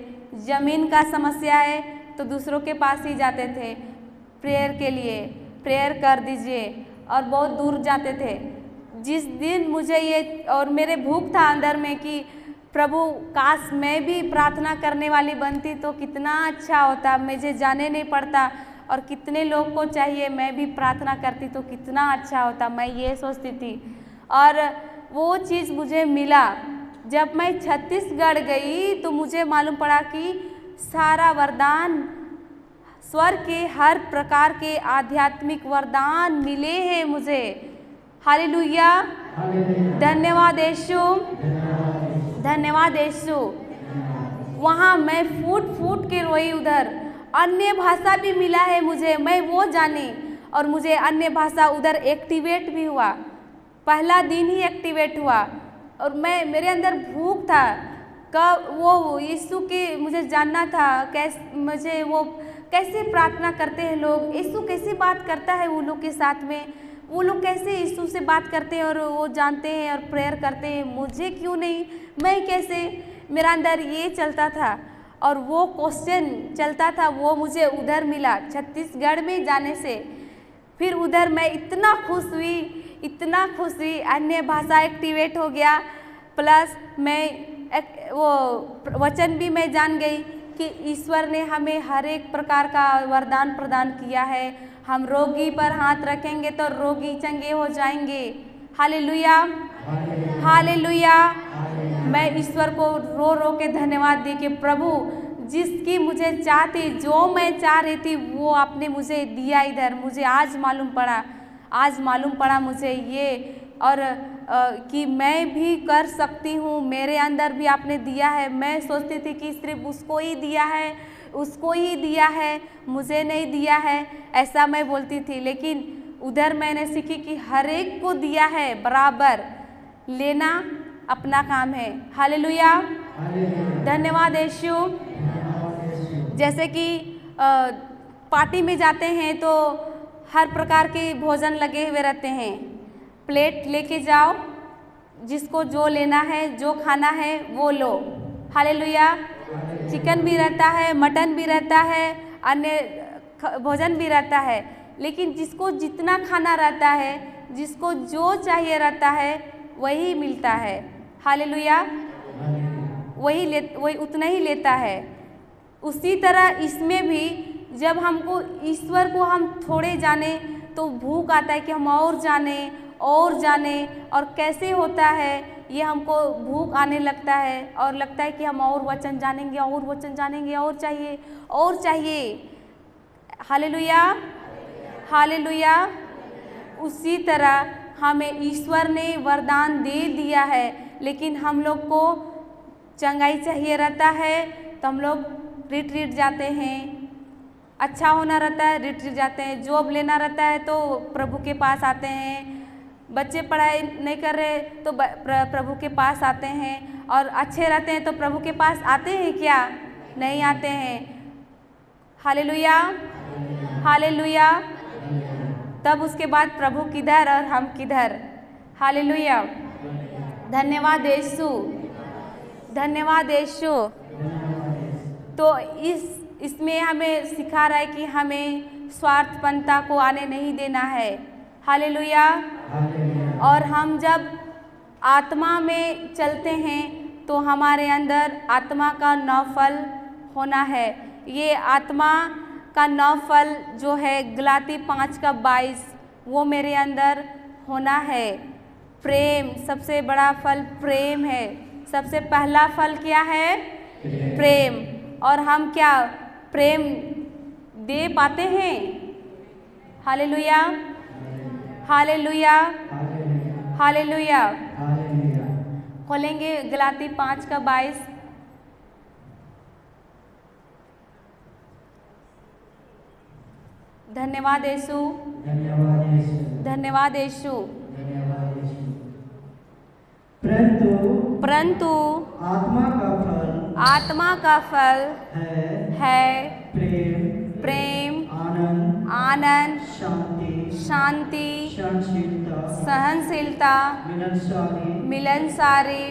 ज़मीन का समस्या है तो दूसरों के पास ही जाते थे प्रेयर के लिए, प्रेयर कर दीजिए, और बहुत दूर जाते थे। जिस दिन मुझे ये और मेरे भूख था अंदर में कि प्रभु काश मैं भी प्रार्थना करने वाली बनती तो कितना अच्छा होता, मुझे जाने नहीं पड़ता और कितने लोग को चाहिए, मैं भी प्रार्थना करती तो कितना अच्छा होता, मैं ये सोचती थी। और वो चीज़ मुझे मिला। जब मैं छत्तीसगढ़ गई तो मुझे मालूम पड़ा कि सारा वरदान, स्वर्ग के हर प्रकार के आध्यात्मिक वरदान मिले हैं मुझे। हालेलुया, धन्यवाद यीशु, धन्यवाद यीशु। वहाँ मैं फूट फूट के रोई उधर, अन्य भाषा भी मिला है मुझे, मैं वो जानी, और मुझे अन्य भाषा उधर एक्टिवेट भी हुआ, पहला दिन ही एक्टिवेट हुआ। और मेरे अंदर भूख था, कब वो यीशु के मुझे जानना था, मुझे वो कैसे प्रार्थना करते हैं लोग, यीशु कैसे बात करता है वो लोग के साथ में, वो लोग कैसे यीशु से बात करते हैं और वो जानते हैं और प्रेयर करते हैं, मुझे क्यों नहीं, मैं कैसे, मेरा अंदर ये चलता था। और वो क्वेश्चन चलता था, वो मुझे उधर मिला छत्तीसगढ़ में जाने से। फिर उधर मैं इतना खुश हुई, अन्य भाषा एक्टिवेट हो गया, प्लस मैं वो वचन भी मैं जान गई कि ईश्वर ने हमें हर एक प्रकार का वरदान प्रदान किया है। हम रोगी पर हाथ रखेंगे तो रोगी चंगे हो जाएंगे। Hallelujah, hallelujah. मैं ईश्वर को रो रो के धन्यवाद दी कि प्रभु जिसकी मुझे चाह थी, जो मैं चाह रही थी वो आपने मुझे दिया इधर। मुझे आज मालूम पड़ा मुझे ये, और कि मैं भी कर सकती हूँ, मेरे अंदर भी आपने दिया है। मैं सोचती थी कि सिर्फ उसको ही दिया है, मुझे नहीं दिया है, ऐसा मैं बोलती थी। लेकिन उधर मैंने सीखी कि हर एक को दिया है बराबर, लेना अपना काम है। हालेलुया, धन्यवाद यीशु। जैसे कि पार्टी में जाते हैं तो हर प्रकार के भोजन लगे हुए रहते हैं, प्लेट लेके जाओ, जिसको जो लेना है, जो खाना है वो लो। हालेलुया। चिकन भी रहता है, मटन भी रहता है, अन्य भोजन भी रहता है, लेकिन जिसको जितना खाना रहता है, जिसको जो चाहिए रहता है वही मिलता है। हालेलुया, वही उतना ही लेता है। उसी तरह इसमें भी जब हमको ईश्वर को हम थोड़े जाने तो भूख आता है कि हम और जाने, और कैसे होता है ये हमको भूख आने लगता है, और लगता है कि हम और वचन जानेंगे, और चाहिए। Hallelujah, hallelujah. उसी तरह हमें ईश्वर ने वरदान दे दिया है, लेकिन हम लोग को चंगाई चाहिए रहता है तो हम लोग रिट्रीट जाते हैं, अच्छा होना रहता है रिट्रीट जाते हैं, जॉब लेना रहता है तो प्रभु के पास आते हैं, बच्चे पढ़ाई नहीं कर रहे तो प्रभु के पास आते हैं, और अच्छे रहते हैं तो प्रभु के पास आते हैं क्या? नहीं आते हैं। Hallelujah, hallelujah. तब उसके बाद प्रभु किधर और हम किधर। हालेलुया, धन्यवाद यीशु, धन्यवाद यीशु। तो इसमें हमें सिखा रहा है कि हमें स्वार्थपनता को आने नहीं देना है। हालेलुया। और हम जब आत्मा में चलते हैं तो हमारे अंदर आत्मा का 9 फल होना है। ये आत्मा का 9 फल जो है गलाती 5:22 वो मेरे अंदर होना है। प्रेम, सबसे बड़ा फल प्रेम है। सबसे पहला फल क्या है? प्रेम। और हम क्या प्रेम दे पाते हैं? Hallelujah, hallelujah, hallelujah. खोलेंगे गलाती 5:22। धन्यवाद यीशु, धन्यवाद यीशु। परंतु आत्मा का फल है प्रेम, आनंद, शांति, सहनशीलता, मिलनसारी,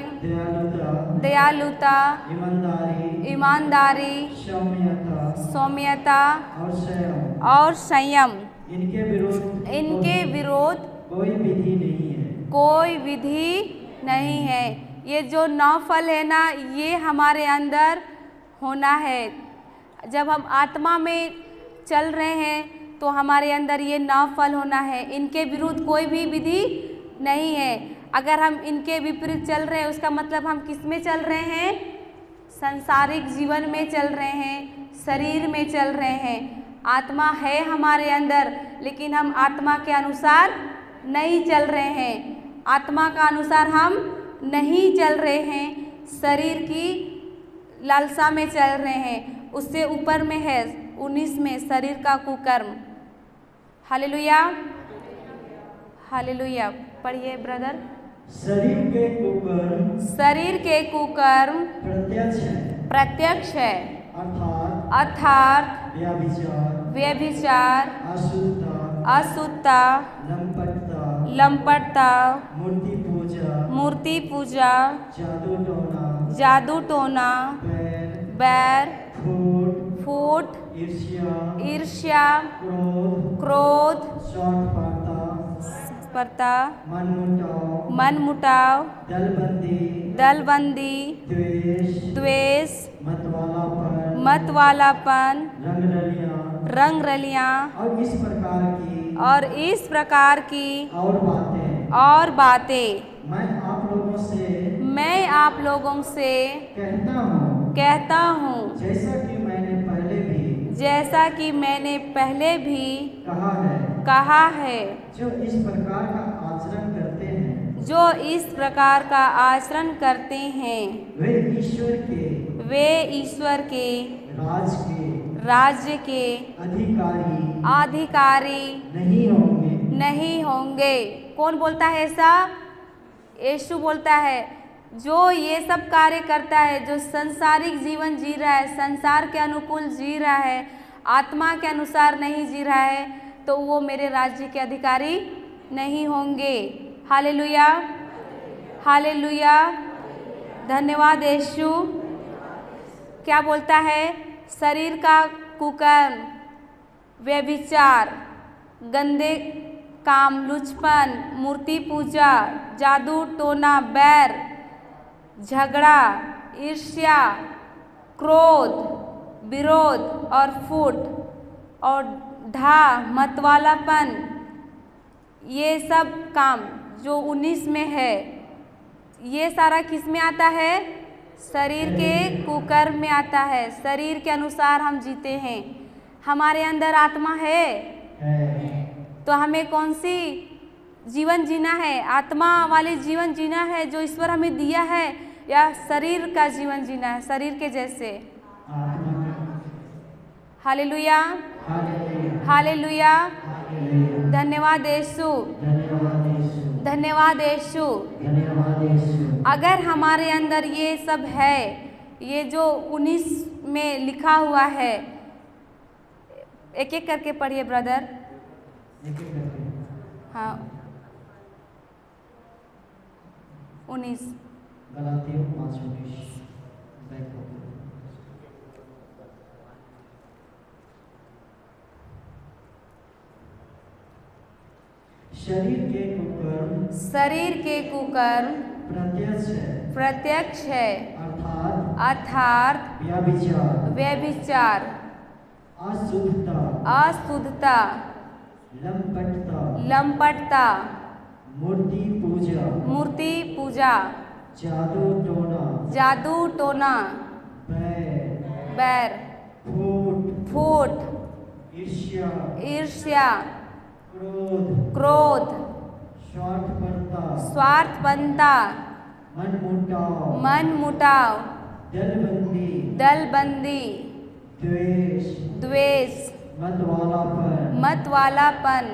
दयालुता, ईमानदारी, सौम्यता और संयम। इनके विरोध कोई विधि नहीं है। ये जो 9 फल है ना, ये हमारे अंदर होना है। जब हम आत्मा में चल रहे हैं तो हमारे अंदर ये 9 फल होना है। इनके विरुद्ध कोई भी विधि नहीं है। अगर हम इनके विपरीत चल रहे हैं उसका मतलब हम किस में चल रहे हैं? सांसारिक जीवन में चल रहे हैं, शरीर में चल रहे हैं। आत्मा है हमारे अंदर, लेकिन हम आत्मा के अनुसार नहीं चल रहे हैं। आत्मा का अनुसार हम नहीं चल रहे हैं, शरीर की लालसा में चल रहे हैं। उससे ऊपर में है, 19 में शरीर का कुकर्म। Hallelujah, hallelujah. पढ़िए ब्रदर। शरीर के कुकर्म शरीर के कुकर्म प्रत्यक्ष है, अर्थात व्यभिचार, अशुद्धता, लंपटता, मूर्ति पूजा, जादू टोना, बैर, फूट, ईर्ष्या, क्रोध, स्पर्धा, मनमुटाव, दलबंदी, द्वेष, मतवालापन, रंगरलियां और इस प्रकार की और बातें मैं आप लोगों से कहता हूँ, जैसा कि मैंने पहले भी कहा है, जो इस प्रकार का आचरण करते हैं वे ईश्वर के राज्य के अधिकारी नहीं होंगे। कौन बोलता है ऐसा? यीशु बोलता है। जो ये सब कार्य करता है, जो संसारिक जीवन जी रहा है, संसार के अनुकूल जी रहा है, आत्मा के अनुसार नहीं जी रहा है, तो वो मेरे राज्य के अधिकारी नहीं होंगे। Hallelujah, hallelujah. धन्यवाद यीशु। क्या बोलता है? शरीर का कुकर्म, व्यभिचार, गंदे काम, लुचपन, मूर्ति पूजा, जादू टोना, बैर, झगड़ा, ईर्ष्या, क्रोध, विरोध और फूट और मतवालापन, ये सब काम जो 19 में है, ये सारा किस में आता है? शरीर के कुकर्म में आता है। शरीर के अनुसार हम जीते हैं। हमारे अंदर आत्मा है तो हमें कौन सी जीवन जीना है? आत्मा वाले जीवन जीना है जो ईश्वर हमें दिया है, या शरीर का जीवन जीना है शरीर के जैसे? Hallelujah, hallelujah. धन्यवाद यीशु, धन्यवाद यीशु। अगर हमारे अंदर ये सब है, ये जो 19 में लिखा हुआ है, एक एक करके पढ़िए ब्रदर। हाँ, 19 गलातियों 5:19। शरीर के कुकर्म प्रत्यक्ष है, अर्थात व्यभिचार, अशुद्धता, लंपटता, मूर्ति पूजा, जादू टोना, बैर, फूट, ईर्ष्या, क्रोध, स्वार्थपरता, मनमुटाव, दलबंदी, द्वेष, मतवालापन,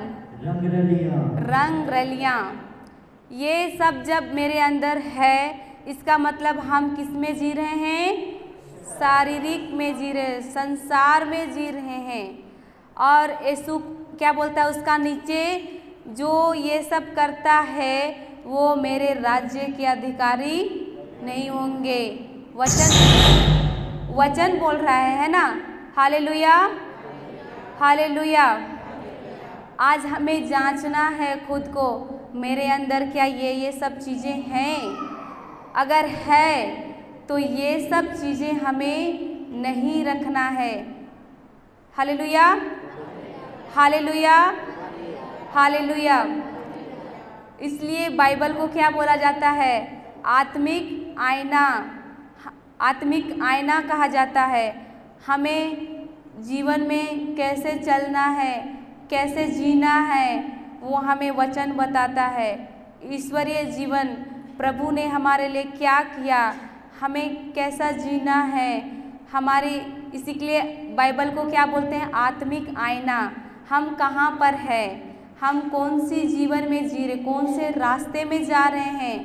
रंगरलियां, ये सब जब मेरे अंदर है, इसका मतलब हम किस में जी रहे हैं? शारीरिक में जी रहे हैं, संसार में जी रहे हैं। और यीशु क्या बोलता है उसका नीचे? जो ये सब करता है वो मेरे राज्य के अधिकारी नहीं होंगे। वचन बोल रहा है ना? Hallelujah, hallelujah. आज हमें जांचना है खुद को, मेरे अंदर क्या ये सब चीज़ें हैं? अगर है तो ये सब चीज़ें हमें नहीं रखना है। Hallelujah, hallelujah, hallelujah. इसलिए बाइबल को क्या बोला जाता है? आत्मिक आईना, आत्मिक आईना कहा जाता है। हमें जीवन में कैसे चलना है, कैसे जीना है, वो हमें वचन बताता है। ईश्वरीय जीवन प्रभु ने हमारे लिए क्या किया, हमें कैसा जीना है, हमारी, इसी के लिए बाइबल को क्या बोलते हैं? आत्मिक आईना। हम कहाँ पर है, हम कौन सी जीवन में जी रहे, कौन से रास्ते में जा रहे हैं,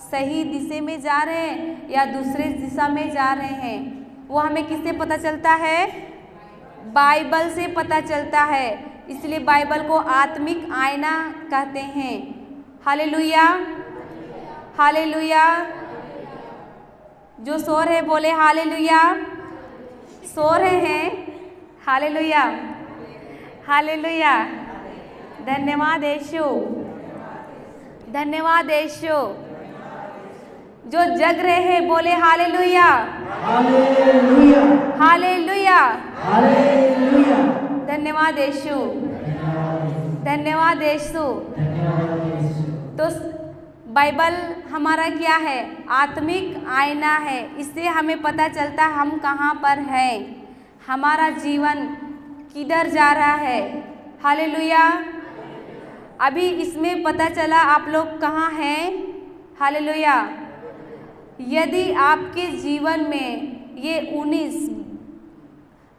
सही दिशा में जा रहे हैं या दूसरे दिशा में जा रहे हैं, वो हमें किससे पता चलता है? बाइबल से पता चलता है। इसलिए बाइबल को आत्मिक आईना कहते हैं। Hallelujah, hallelujah. जो सो रहे बोले हालेलुया। सो रहे हैं, हालेलुया, हालेलुया। धन्यवाद यीशु, धन्यवाद यीशु। जो जग रहे हैं बोले हालेलुया, हालेलुया, हालेलुया, हालेलुया। धन्यवाद यीशु, धन्यवाद यीशु। तो बाइबल हमारा क्या है? आत्मिक आईना है। इससे हमें पता चलता है हम कहाँ पर हैं, हमारा जीवन किधर जा रहा है। हालेलुया। अभी इसमें पता चला आप लोग कहाँ हैं। हालेलुया। यदि आपके जीवन में ये 19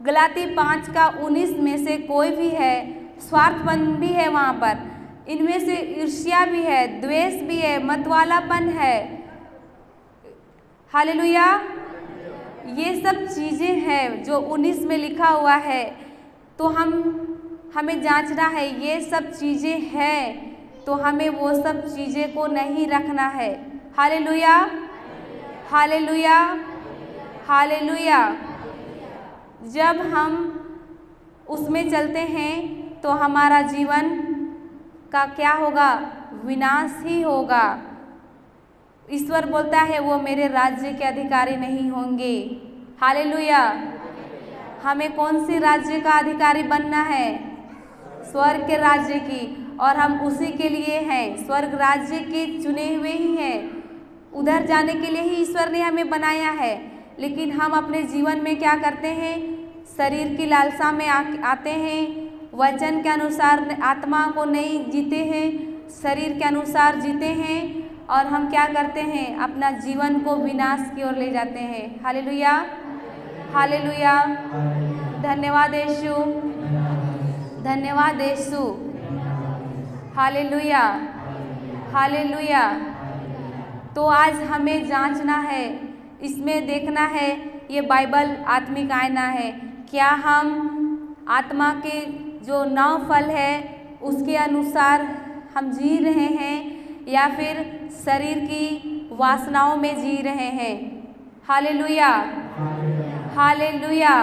गलाती 5 का 19 में से कोई भी है, स्वार्थपन भी है वहाँ पर, इनमें से ईर्ष्या भी है, द्वेष भी है, मतवालापन है, हालेलुया, ये सब चीज़ें हैं जो 19 में लिखा हुआ है, तो हमें जांचना है ये सब चीज़ें हैं तो हमें वो सब चीज़ें को नहीं रखना है। Hallelujah, hallelujah, hallelujah. जब हम उसमें चलते हैं तो हमारा जीवन का क्या होगा? विनाश ही होगा। ईश्वर बोलता है वो मेरे राज्य के अधिकारी नहीं होंगे। हालेलुया। हमें कौन सी राज्य का अधिकारी बनना है? स्वर्ग के राज्य की, और हम उसी के लिए हैं, स्वर्ग राज्य के चुने हुए ही हैं। उधर जाने के लिए ही ईश्वर ने हमें बनाया है, लेकिन हम अपने जीवन में क्या करते हैं? शरीर की लालसा में आते हैं, वचन के अनुसार आत्मा को नहीं जीते हैं, शरीर के अनुसार जीते हैं, और हम क्या करते हैं? अपना जीवन को विनाश की ओर ले जाते हैं। Hallelujah, hallelujah. धन्यवाद यीशु, धन्यवाद यीशु। Hallelujah, hallelujah. तो आज हमें जांचना है, इसमें देखना है, ये बाइबल आत्मिक आईना है। क्या हम आत्मा के जो 9 फल है उसके अनुसार हम जी रहे हैं या फिर शरीर की वासनाओं में जी रहे हैं? Hallelujah, hallelujah.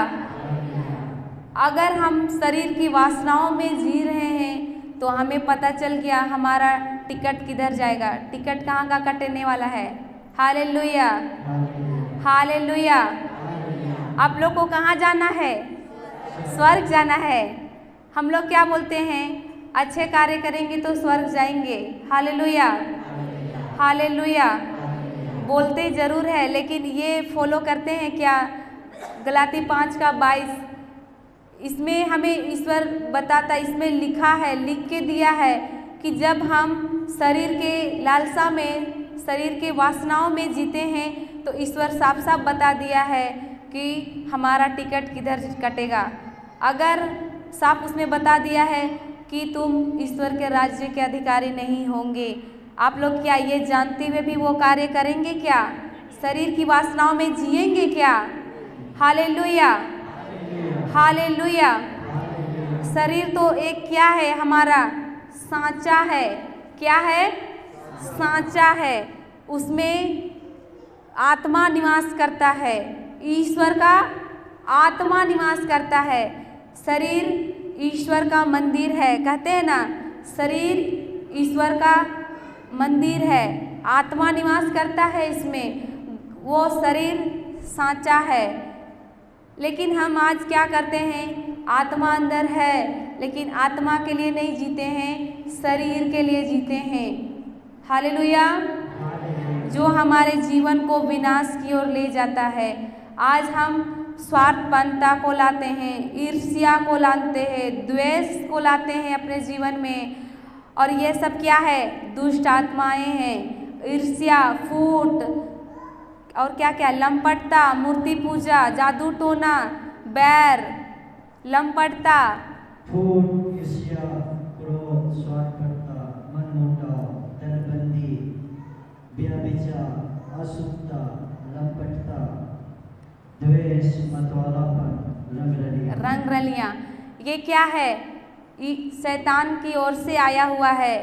अगर हम शरीर की वासनाओं में जी रहे हैं तो हमें पता चल गया हमारा टिकट किधर जाएगा, टिकट कहाँ का कटने वाला है। Hallelujah, hallelujah. आप लोग को कहाँ जाना है? स्वर्ग जाना है। हम लोग क्या बोलते हैं? अच्छे कार्य करेंगे तो स्वर्ग जाएंगे। Hallelujah, hallelujah. बोलते ज़रूर है लेकिन ये फॉलो करते हैं क्या? गलाती 5 का 22, इसमें हमें ईश्वर बताता, इसमें लिखा है, लिख के दिया है कि जब हम शरीर के लालसा में, शरीर के वासनाओं में जीते हैं तो ईश्वर साफ साफ बता दिया है कि हमारा टिकट किधर कटेगा। अगर साफ उसमें बता दिया है कि तुम ईश्वर के राज्य के अधिकारी नहीं होंगे, आप लोग क्या ये जानते हुए भी वो कार्य करेंगे क्या? शरीर की वासनाओं में जिएंगे क्या? Hallelujah, hallelujah. शरीर तो एक क्या है? हमारा सांचा है। क्या है? सांचा है। उसमें आत्मा निवास करता है, ईश्वर का आत्मा निवास करता है। शरीर ईश्वर का मंदिर है, कहते हैं ना, शरीर ईश्वर का मंदिर है, आत्मा निवास करता है इसमें, वो शरीर सांचा है। लेकिन हम आज क्या करते हैं? आत्मा अंदर है लेकिन आत्मा के लिए नहीं जीते हैं, शरीर के लिए जीते हैं। हालेलुया। जो हमारे जीवन को विनाश की ओर ले जाता है। आज हम स्वार्थपनता को लाते हैं, ईर्ष्या को लाते हैं, द्वेष को लाते हैं अपने जीवन में, और ये सब क्या है? दुष्ट आत्माएं हैं। ईर्ष्या, फूट, और क्या क्या, लंपटता, मूर्ति पूजा, जादू टोना, बैर, लंपटता, फूट, ईर्ष्या, क्रोध, स्वार्थपरता, मनमुटाव, दलबंदी, व्यभिचार, अशुद्धता, लंपटता, द्वेष, मतवालापन, रंग रलियाँ। ये क्या है? शैतान की ओर से आया हुआ है।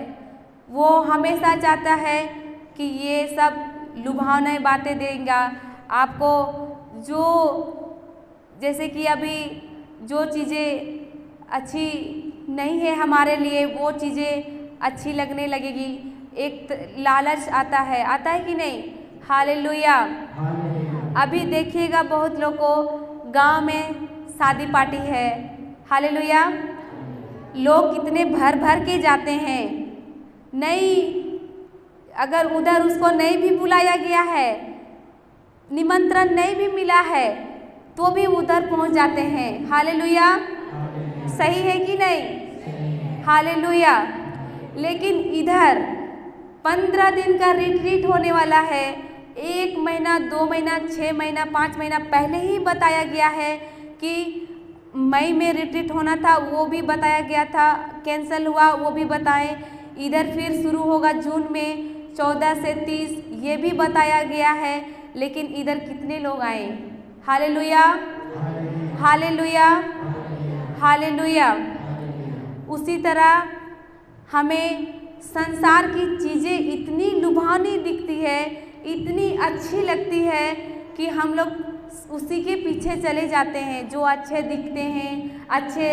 वो हमेशा चाहता है कि ये सब लुभावनी बातें देगा आपको, जो जैसे कि अभी जो चीज़ें अच्छी नहीं है हमारे लिए, वो चीज़ें अच्छी लगने लगेगी। एक लालच आता है कि नहीं? हालेलुया। अभी देखिएगा बहुत लोग को गांव में शादी पार्टी है, हालेलुया, लोग कितने भर भर के जाते हैं। नहीं, अगर उधर उसको नहीं भी बुलाया गया है, निमंत्रण नहीं भी मिला है, तो भी उधर पहुंच जाते हैं, हालेलुया। सही है कि नहीं? हालेलुया। लेकिन इधर 15 दिन का रिट्रीट होने वाला है। 1 महीना, 2 महीना, 6 महीना, 5 महीना पहले ही बताया गया है कि मई में रिट्रीट होना था, वो भी बताया गया था, कैंसिल हुआ, वो भी बताएं। इधर फिर शुरू होगा जून में 14 से 30, ये भी बताया गया है। लेकिन इधर कितने लोग आए? Hallelujah, hallelujah, hallelujah. उसी तरह हमें संसार की चीज़ें इतनी लुभावनी दिखती है, इतनी अच्छी लगती है कि हम लोग उसी के पीछे चले जाते हैं, जो अच्छे दिखते हैं, अच्छे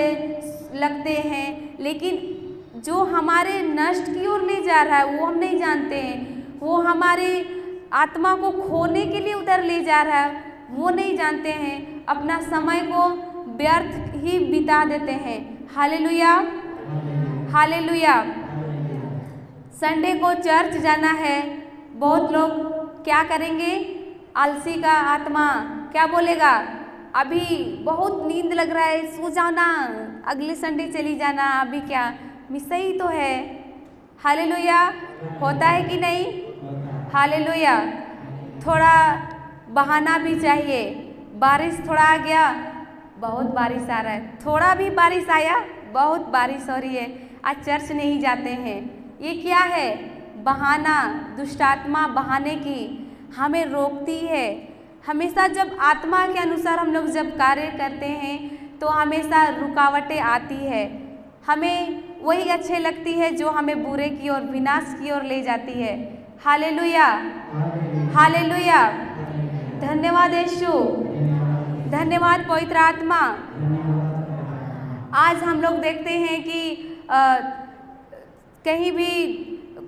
लगते हैं। लेकिन जो हमारे नष्ट की ओर ले जा रहा है वो हम नहीं जानते हैं। वो हमारे आत्मा को खोने के लिए उधर ले जा रहा है, वो नहीं जानते हैं। अपना समय को व्यर्थ ही बिता देते हैं। Hallelujah, hallelujah. संडे को चर्च जाना है, बहुत लोग क्या करेंगे? आलसी का आत्मा क्या बोलेगा? अभी बहुत नींद लग रहा है, सो जाओ ना, अगले संडे चली जाना, अभी क्या मिस ही तो है। हालेलुया। होता है कि नहीं? हालेलुया। थोड़ा बहाना भी चाहिए। बारिश थोड़ा आ गया, बहुत बारिश आ रहा है, थोड़ा भी बारिश आया, बहुत बारिश हो रही है, आज चर्च नहीं जाते हैं। ये क्या है? बहाना। दुष्टात्मा बहाने की हमें रोकती है। हमेशा जब आत्मा के अनुसार हम लोग जब कार्य करते हैं तो हमेशा रुकावटें आती है। हमें वही अच्छे लगती है जो हमें बुरे की ओर, विनाश की ओर ले जाती है। Hallelujah, hallelujah. धन्यवाद यीशु, धन्यवाद पवित्र आत्मा। आज हम लोग देखते हैं कि कहीं भी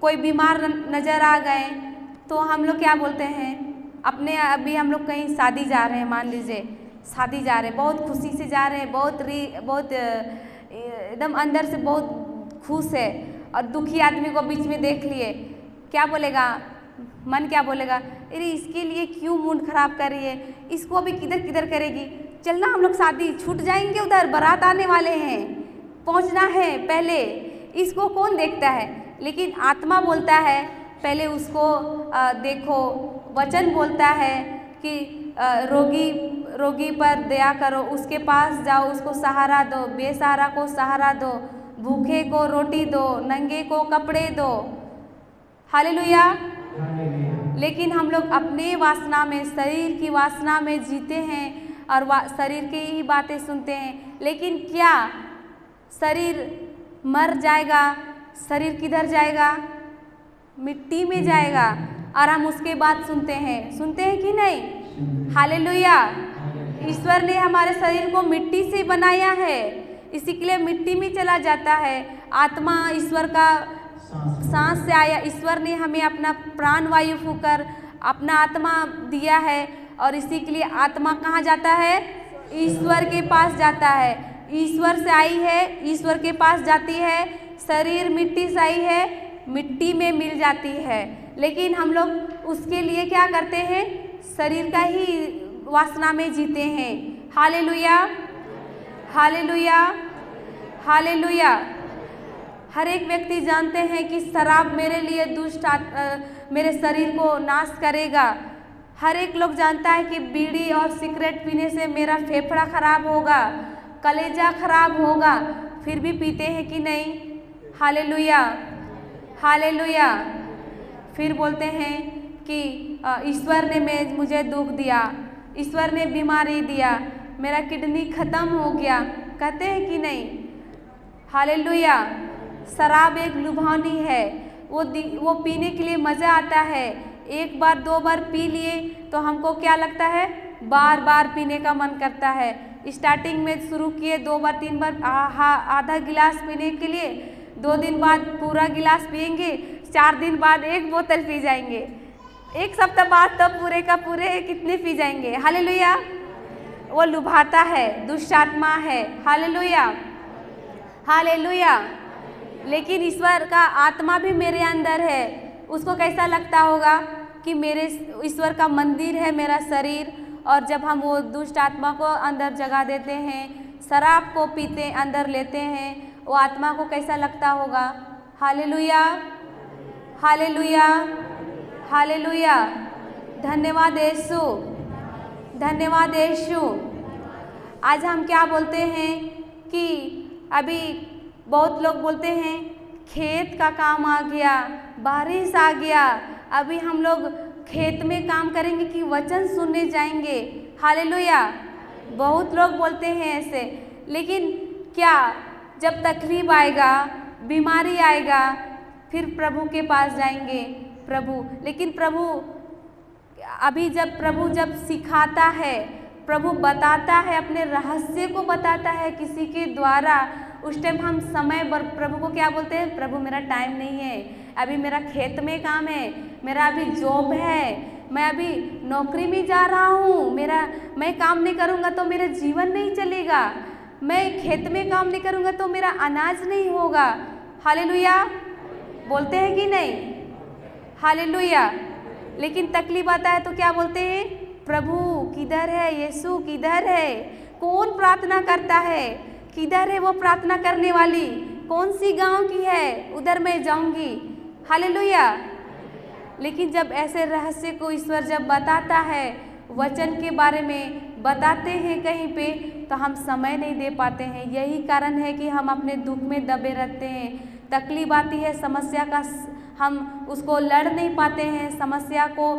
कोई बीमार नज़र आ गए तो हम लोग क्या बोलते हैं? अपने अभी हम लोग कहीं शादी जा रहे हैं, मान लीजिए शादी जा रहे हैं, बहुत खुशी से जा रहे हैं, बहुत एकदम अंदर से बहुत खुश है, और दुखी आदमी को बीच में देख लिए, क्या बोलेगा? मन क्या बोलेगा? अरे इसके लिए क्यों मूड खराब कर रही है, इसको अभी किधर किधर करेगी, चलना हम लोग शादी छूट जाएंगे, उधर बारात आने वाले हैं, पहुंचना है पहले, इसको कौन देखता है? लेकिन आत्मा बोलता है पहले उसको देखो। वचन बोलता है कि रोगी पर दया करो, उसके पास जाओ, उसको सहारा दो, बेसहारा को सहारा दो, भूखे को रोटी दो, नंगे को कपड़े दो। हालेलुया। लेकिन हम लोग अपने वासना में, शरीर की वासना में जीते हैं और शरीर की ही बातें सुनते हैं। लेकिन क्या शरीर मर जाएगा? शरीर किधर जाएगा? मिट्टी में जाएगा, और हम उसके बाद सुनते हैं कि नहीं? हालेलुया। ईश्वर ने हमारे शरीर को मिट्टी से बनाया है, इसी के लिए मिट्टी में चला जाता है। आत्मा ईश्वर का सांस से आया, ईश्वर ने हमें अपना प्राण वायु फूंकर अपना आत्मा दिया है, और इसी के लिए आत्मा कहाँ जाता है? ईश्वर के पास जाता है। ईश्वर से आई है, ईश्वर के पास जाती है। शरीर मिट्टी से आई है, मिट्टी में मिल जाती है। लेकिन हम लोग उसके लिए क्या करते हैं? शरीर का ही वासना में जीते हैं। Hallelujah, hallelujah, hallelujah. हर एक व्यक्ति जानते हैं कि शराब मेरे लिए मेरे शरीर को नाश करेगा, हर एक लोग जानता है कि बीड़ी और सिगरेट पीने से मेरा फेफड़ा खराब होगा, कलेजा खराब होगा, फिर भी पीते हैं कि नहीं? Hallelujah, hallelujah. फिर बोलते हैं कि ईश्वर ने मुझे दुख दिया, ईश्वर ने बीमारी दिया, मेरा किडनी खत्म हो गया, कहते हैं कि नहीं? हालेलुया। शराब एक लुभावनी है, वो पीने के लिए मज़ा आता है। एक बार दो बार पी लिए तो हमको क्या लगता है? बार बार पीने का मन करता है। स्टार्टिंग में शुरू किए 2 बार 3 बार आधा गिलास पीने के लिए, 2 दिन बाद पूरा गिलास पिएंगे, 4 दिन बाद 1 बोतल पी जाएंगे, 1 सप्ताह बाद तो पूरे का पूरे कितने पी जाएंगे। हालेलुया। वो लुभाता है, दुष्ट आत्मा है। Hallelujah, hallelujah. लेकिन ईश्वर का आत्मा भी मेरे अंदर है, उसको कैसा लगता होगा कि मेरे ईश्वर का मंदिर है मेरा शरीर, और जब हम वो दुष्ट आत्मा को अंदर जगा देते हैं, शराब को पीते अंदर लेते हैं, वो आत्मा को कैसा लगता होगा? Hallelujah, hallelujah, hallelujah. धन्यवाद यीशु, धन्यवाद यीशु। आज हम क्या बोलते हैं कि अभी बहुत लोग बोलते हैं खेत का काम आ गया, बारिश आ गया, अभी हम लोग खेत में काम करेंगे कि वचन सुनने जाएंगे। हालेलुया। बहुत लोग बोलते हैं ऐसे, लेकिन क्या जब तकलीफ आएगा, बीमारी आएगा, फिर प्रभु के पास जाएंगे? लेकिन प्रभु जब सिखाता है, प्रभु बताता है, अपने रहस्य को बताता है किसी के द्वारा, उस टाइम हम समय प्रभु को क्या बोलते हैं? प्रभु मेरा टाइम नहीं है, अभी मेरा खेत में काम है, मेरा अभी जॉब है, मैं अभी नौकरी में जा रहा हूँ, मैं काम नहीं करूँगा तो मेरा जीवन नहीं चलेगा, मैं खेत में काम नहीं करूँगा तो मेरा अनाज नहीं होगा। हालेलुया। बोलते हैं कि नहीं? हालेलुया। लेकिन तकलीफ आता है तो क्या बोलते हैं? प्रभु किधर है? यीशु किधर है? कौन प्रार्थना करता है? किधर है वो प्रार्थना करने वाली? कौन सी गांव की है? उधर मैं जाऊंगी। हालेलुया। लेकिन जब ऐसे रहस्य को ईश्वर जब बताता है, वचन के बारे में बताते हैं कहीं पे, तो हम समय नहीं दे पाते हैं। यही कारण है कि हम अपने दुख में दबे रहते हैं। तकलीफ आती है, समस्या का हम उसको लड़ नहीं पाते हैं, समस्या को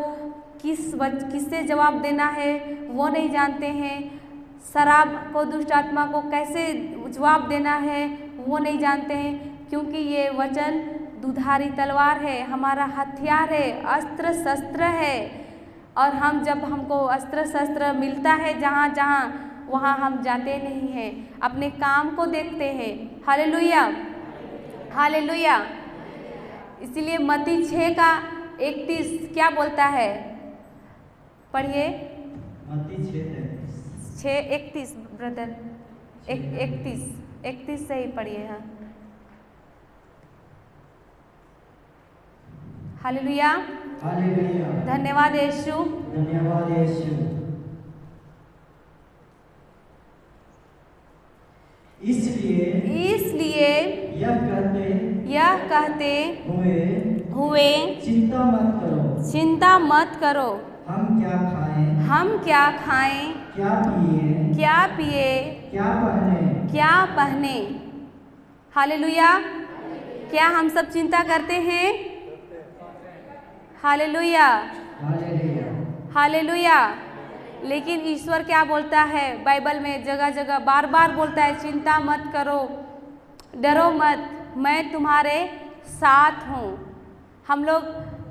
किससे जवाब देना है वो नहीं जानते हैं, शराब को, दुष्ट आत्मा को कैसे जवाब देना है वो नहीं जानते हैं, क्योंकि ये वचन दुधारी तलवार है, हमारा हथियार है, अस्त्र शस्त्र है। और हमको अस्त्र शस्त्र मिलता है जहाँ जहाँ, वहाँ हम जाते नहीं हैं, अपने काम को देखते हैं। Hallelujah, hallelujah. इसीलिए मत्ती 6:31 क्या बोलता है? पढ़िए। मत्ती 6:31 ब्रदर, 31 से ही पढ़िए। हाँ, हालेलुया, हालेलुया। धन्यवाद यीशु, धन्यवाद यीशु। इसलिए यह कहते हुए चिंता मत करो, हम क्या खाएं, क्या पिए, क्या पहने। हालेलुया। क्या हम सब चिंता करते हैं? Hallelujah, hallelujah. लेकिन ईश्वर क्या बोलता है बाइबल में? जगह जगह बार बार बोलता है, चिंता मत करो, डरो मत, मैं तुम्हारे साथ हूँ। हम लोग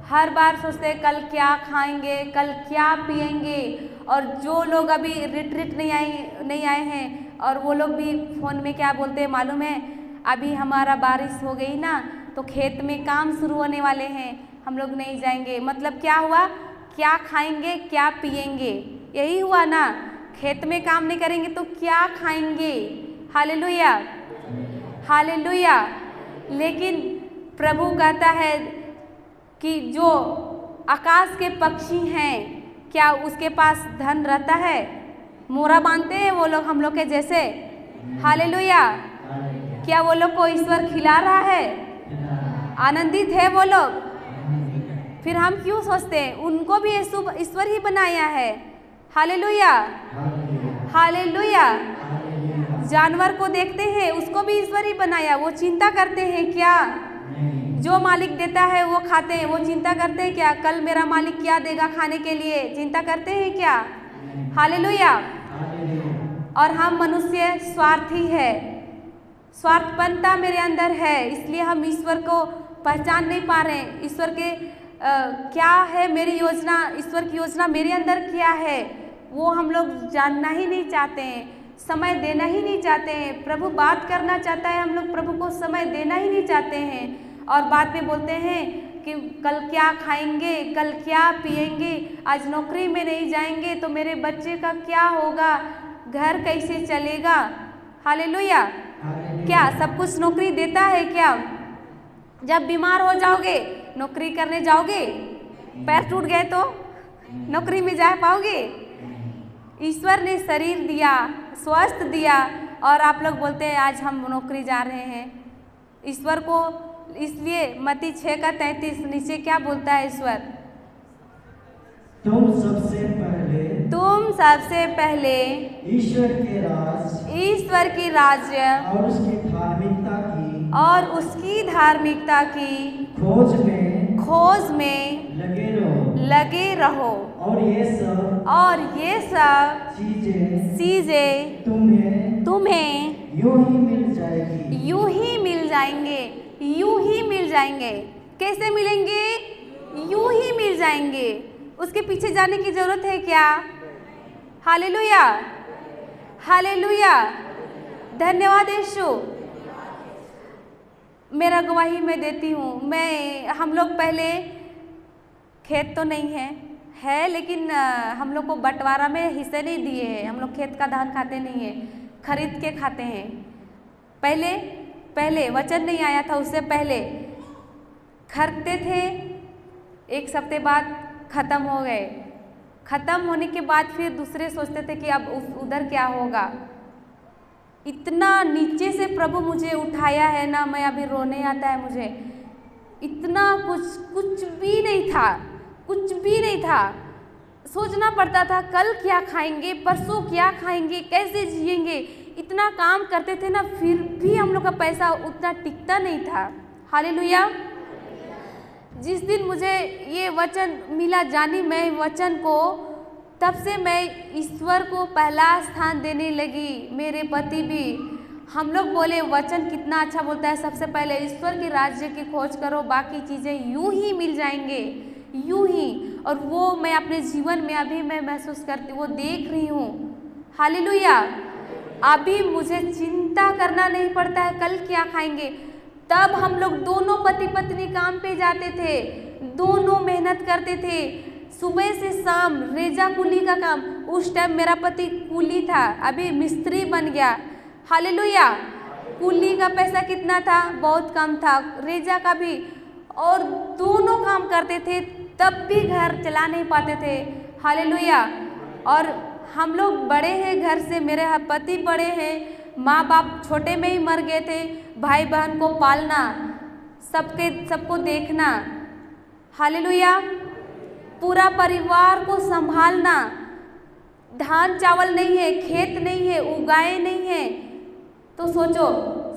हर बार सोचते हैं कल क्या खाएंगे, कल क्या पिएंगे। और जो लोग अभी रिट्रीट नहीं आए हैं, और वो लोग भी फ़ोन में क्या बोलते हैं मालूम है? अभी हमारा बारिश हो गई ना, तो खेत में काम शुरू होने वाले हैं, हम लोग नहीं जाएंगे। मतलब क्या हुआ? क्या खाएंगे, क्या पिएंगे, यही हुआ ना। खेत में काम नहीं करेंगे तो क्या खाएंगे। Hallelujah, hallelujah. लेकिन प्रभु कहता है कि जो आकाश के पक्षी हैं, क्या उसके पास धन रहता है? मोरा बांधते हैं वो लोग हम लोग के जैसे? हालेलुया। क्या वो लोग को ईश्वर खिला रहा है? आनंदित है वो लोग? फिर हम क्यों सोचते हैं उनको भी यीशु ईश्वर ही बनाया है। Hallelujah, hallelujah. जानवर को देखते हैं उसको भी ईश्वर ही बनाया, वो चिंता करते हैं क्या? जो मालिक देता है वो खाते हैं, वो चिंता करते हैं क्या कल मेरा मालिक क्या देगा खाने के लिए? चिंता करते हैं क्या? हालेलुया। और हम मनुष्य स्वार्थी है, स्वार्थपनता मेरे अंदर है, इसलिए हम ईश्वर को पहचान नहीं पा रहे हैं। ईश्वर के क्या है मेरी योजना, ईश्वर की योजना मेरे अंदर क्या है वो हम लोग जानना ही नहीं चाहते हैं, समय देना ही नहीं चाहते हैं। प्रभु बात करना चाहता है, हम लोग प्रभु को समय देना ही नहीं चाहते हैं। और बाद में बोलते हैं कि कल क्या खाएंगे, कल क्या पिएंगे, आज नौकरी में नहीं जाएंगे तो मेरे बच्चे का क्या होगा, घर कैसे चलेगा? हालेलुया। क्या सब कुछ नौकरी देता है क्या? जब बीमार हो जाओगे नौकरी करने जाओगे, पैर टूट गए तो नौकरी में जा पाओगे? ईश्वर ने शरीर दिया, स्वस्थ दिया और आप लोग बोलते हैं आज हम नौकरी जा रहे हैं। ईश्वर को इसलिए मत्ती 6:33 नीचे क्या बोलता है ईश्वर? तुम सबसे पहले ईश्वर की राज्य और उसकी धार्मिकता की खोज में लगे रहो और ये सब चीजें तुम्हें यूं ही मिल जाएंगे। कैसे मिलेंगे? यूं ही मिल जाएंगे। उसके पीछे जाने की जरूरत है क्या? Hallelujah, hallelujah. धन्यवाद यीशु। मेरा गवाही मैं देती हूँ। हम लोग पहले खेत तो नहीं है लेकिन हम लोग को बंटवारा में हिस्से नहीं दिए हैं। हम लोग खेत का धान खाते नहीं हैं, खरीद के खाते हैं। पहले वचन नहीं आया था, उससे पहले खरीदते थे, एक हफ्ते बाद ख़त्म हो गए। ख़त्म होने के बाद फिर दूसरे सोचते थे कि अब उधर क्या होगा। इतना नीचे से प्रभु मुझे उठाया है ना, मैं अभी रोने आता है मुझे। इतना कुछ भी नहीं था, कुछ भी नहीं था। सोचना पड़ता था कल क्या खाएंगे, परसों क्या खाएंगे, कैसे जिएंगे। इतना काम करते थे ना, फिर भी हम लोग का पैसा उतना टिकता नहीं था। हालेलुया। जिस दिन मुझे ये वचन मिला, जानी मैं वचन को, तब से मैं ईश्वर को पहला स्थान देने लगी। मेरे पति भी, हम लोग बोले वचन कितना अच्छा बोलता है, सबसे पहले ईश्वर के राज्य की खोज करो, बाकी चीज़ें यूं ही मिल जाएंगे, यूं ही। और वो मैं अपने जीवन में अभी मैं महसूस करती, वो देख रही हूँ। हालेलुया। अभी मुझे चिंता करना नहीं पड़ता है कल क्या खाएंगे। तब हम लोग दोनों पति पत्नी काम पे जाते थे, दोनों मेहनत करते थे, सुबह से शाम रेजा कुली का काम। उस टाइम मेरा पति कुली था, अभी मिस्त्री बन गया। हालेलुया। कुली का पैसा कितना था? बहुत कम था, रेजा का भी। और दोनों काम करते थे, तब भी घर चला नहीं पाते थे। हालेलुया। और हम लोग बड़े हैं घर से, मेरे पति बड़े हैं, माँ बाप छोटे में ही मर गए थे। भाई बहन को पालना, सबको देखना। हालेलुया। पूरा परिवार को संभालना। धान चावल नहीं है, खेत नहीं है, उगाए नहीं है, तो सोचो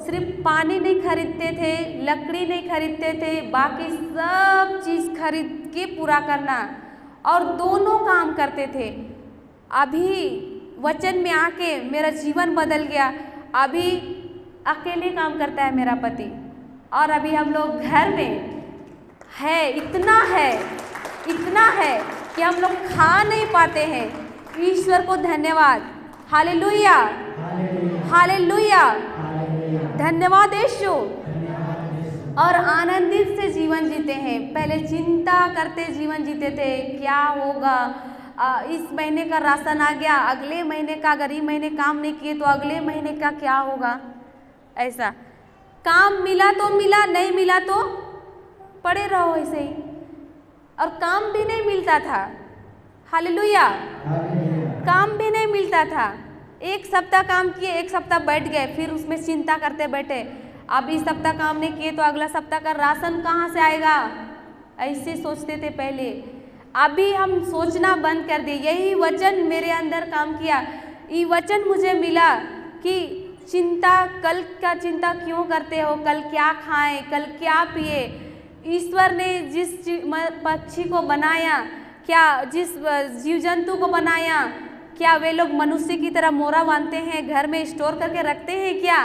सिर्फ पानी नहीं खरीदते थे, लकड़ी नहीं खरीदते थे, बाकी सब चीज़ खरीद के पूरा करना। और दोनों काम करते थे। अभी वचन में आके मेरा जीवन बदल गया। अभी अकेले काम करता है मेरा पति, और अभी हम लोग घर में है, इतना है कि हम लोग खा नहीं पाते हैं। ईश्वर को धन्यवाद। Hallelujah, hallelujah. धन्यवाद यीशु। और आनंदित से जीवन जीते हैं। पहले चिंता करते जीवन जीते थे, क्या होगा, इस महीने का राशन आ गया, अगले महीने का, अगर ये महीने काम नहीं किए तो अगले महीने का क्या होगा। ऐसा काम मिला तो मिला, नहीं मिला तो पड़े रहो ऐसे ही। और काम भी नहीं मिलता था। हालेलुया। काम भी नहीं मिलता था। एक सप्ताह काम किए, एक सप्ताह बैठ गए, फिर उसमें चिंता करते बैठे, अब इस सप्ताह काम नहीं किए तो अगला सप्ताह का राशन कहाँ से आएगा। ऐसे सोचते थे पहले, अभी हम सोचना बंद कर दिए। यही वचन मेरे अंदर काम किया। ये वचन मुझे मिला कि चिंता, कल का चिंता क्यों करते हो, कल क्या खाएं, कल क्या पिए। ईश्वर ने जिस पक्षी को बनाया, क्या जिस जीव जंतु को बनाया, क्या वे लोग मनुष्य की तरह मोरा बांधते हैं, घर में स्टोर करके रखते हैं क्या?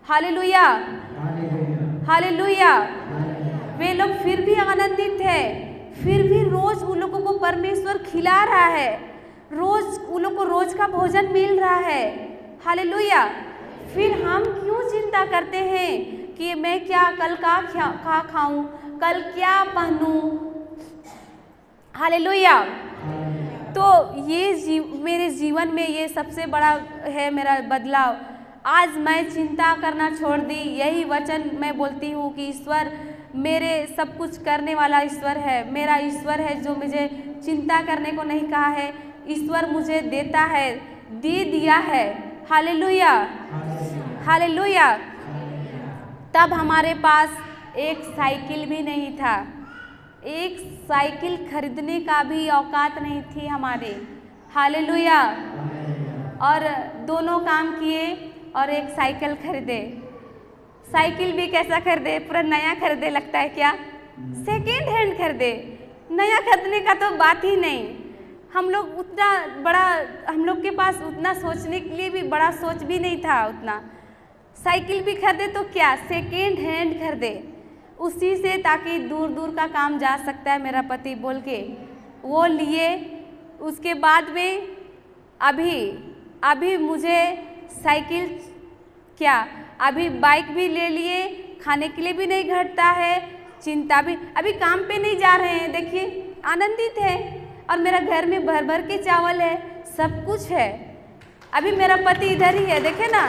Hallelujah, hallelujah. वे लोग फिर भी आनंदित है, फिर भी रोज उन लोगों को परमेश्वर खिला रहा है, रोज उन लोगों को रोज का भोजन मिल रहा है। हालेलुया। फिर हम क्यों चिंता करते हैं कि मैं क्या कल का खाऊं, कल क्या पहनूं? हालेलुया। तो ये मेरे जीवन में ये सबसे बड़ा है मेरा बदलाव। आज मैं चिंता करना छोड़ दी। यही वचन मैं बोलती हूँ कि ईश्वर मेरे सब कुछ करने वाला ईश्वर है। मेरा ईश्वर है जो मुझे चिंता करने को नहीं कहा है। ईश्वर मुझे देता है, दे दिया है। Hallelujah, hallelujah. तब हमारे पास एक साइकिल भी नहीं था, एक साइकिल खरीदने का भी औकात नहीं थी हमारे। हालेलुया। और दोनों काम किए और एक साइकिल खरीदे। साइकिल भी कैसा खरीदे? पूरा नया खरीदे लगता है क्या? सेकेंड हैंड खरीदे। नया खरीदने का तो बात ही नहीं। हम लोग उतना बड़ा, हम लोग के पास उतना सोचने के लिए भी बड़ा सोच भी नहीं था उतना। साइकिल भी खरीदे तो क्या, सेकेंड हैंड खरीदे, उसी से ताकि दूर दूर का काम जा सकता है मेरा पति बोल के वो लिए। उसके बाद में अभी मुझे साइकिल क्या, अभी बाइक भी ले लिए, खाने के लिए भी नहीं घटता है, चिंता भी, अभी काम पे नहीं जा रहे हैं, देखिए आनंदित है। और मेरा घर में भर भर के चावल है, सब कुछ है। अभी मेरा पति इधर ही है, देखे ना,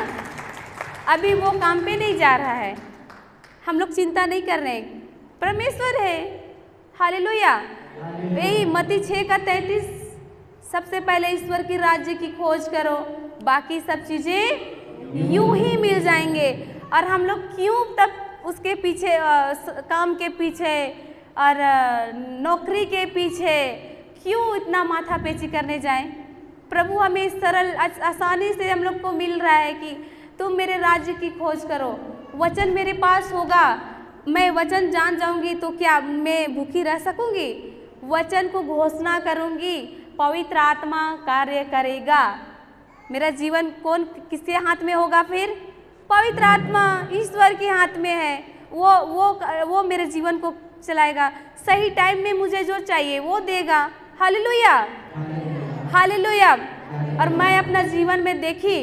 अभी वो काम पे नहीं जा रहा है। हम लोग चिंता नहीं कर रहे, परमेश्वर है। हालेलुया। यही मत्ती 6:33, सबसे पहले ईश्वर की राज्य की खोज करो, बाकी सब चीज़ें यूं ही मिल जाएंगे। और हम लोग क्यों तब उसके पीछे, काम के पीछे और नौकरी के पीछे क्यों इतना माथा पेची करने जाएं? प्रभु हमें सरल आसानी से हम लोग को मिल रहा है कि तुम मेरे राज्य की खोज करो, वचन मेरे पास होगा, मैं वचन जान जाऊंगी तो क्या मैं भूखी रह सकूंगी? वचन को घोषणा करूंगी, पवित्र आत्मा कार्य करेगा। मेरा जीवन कौन किसके हाथ में होगा? फिर पवित्र आत्मा ईश्वर के हाथ में है। वो मेरे जीवन को चलाएगा। सही टाइम में मुझे जो चाहिए वो देगा। Hallelujah, hallelujah. और मैं अपना जीवन में देखी,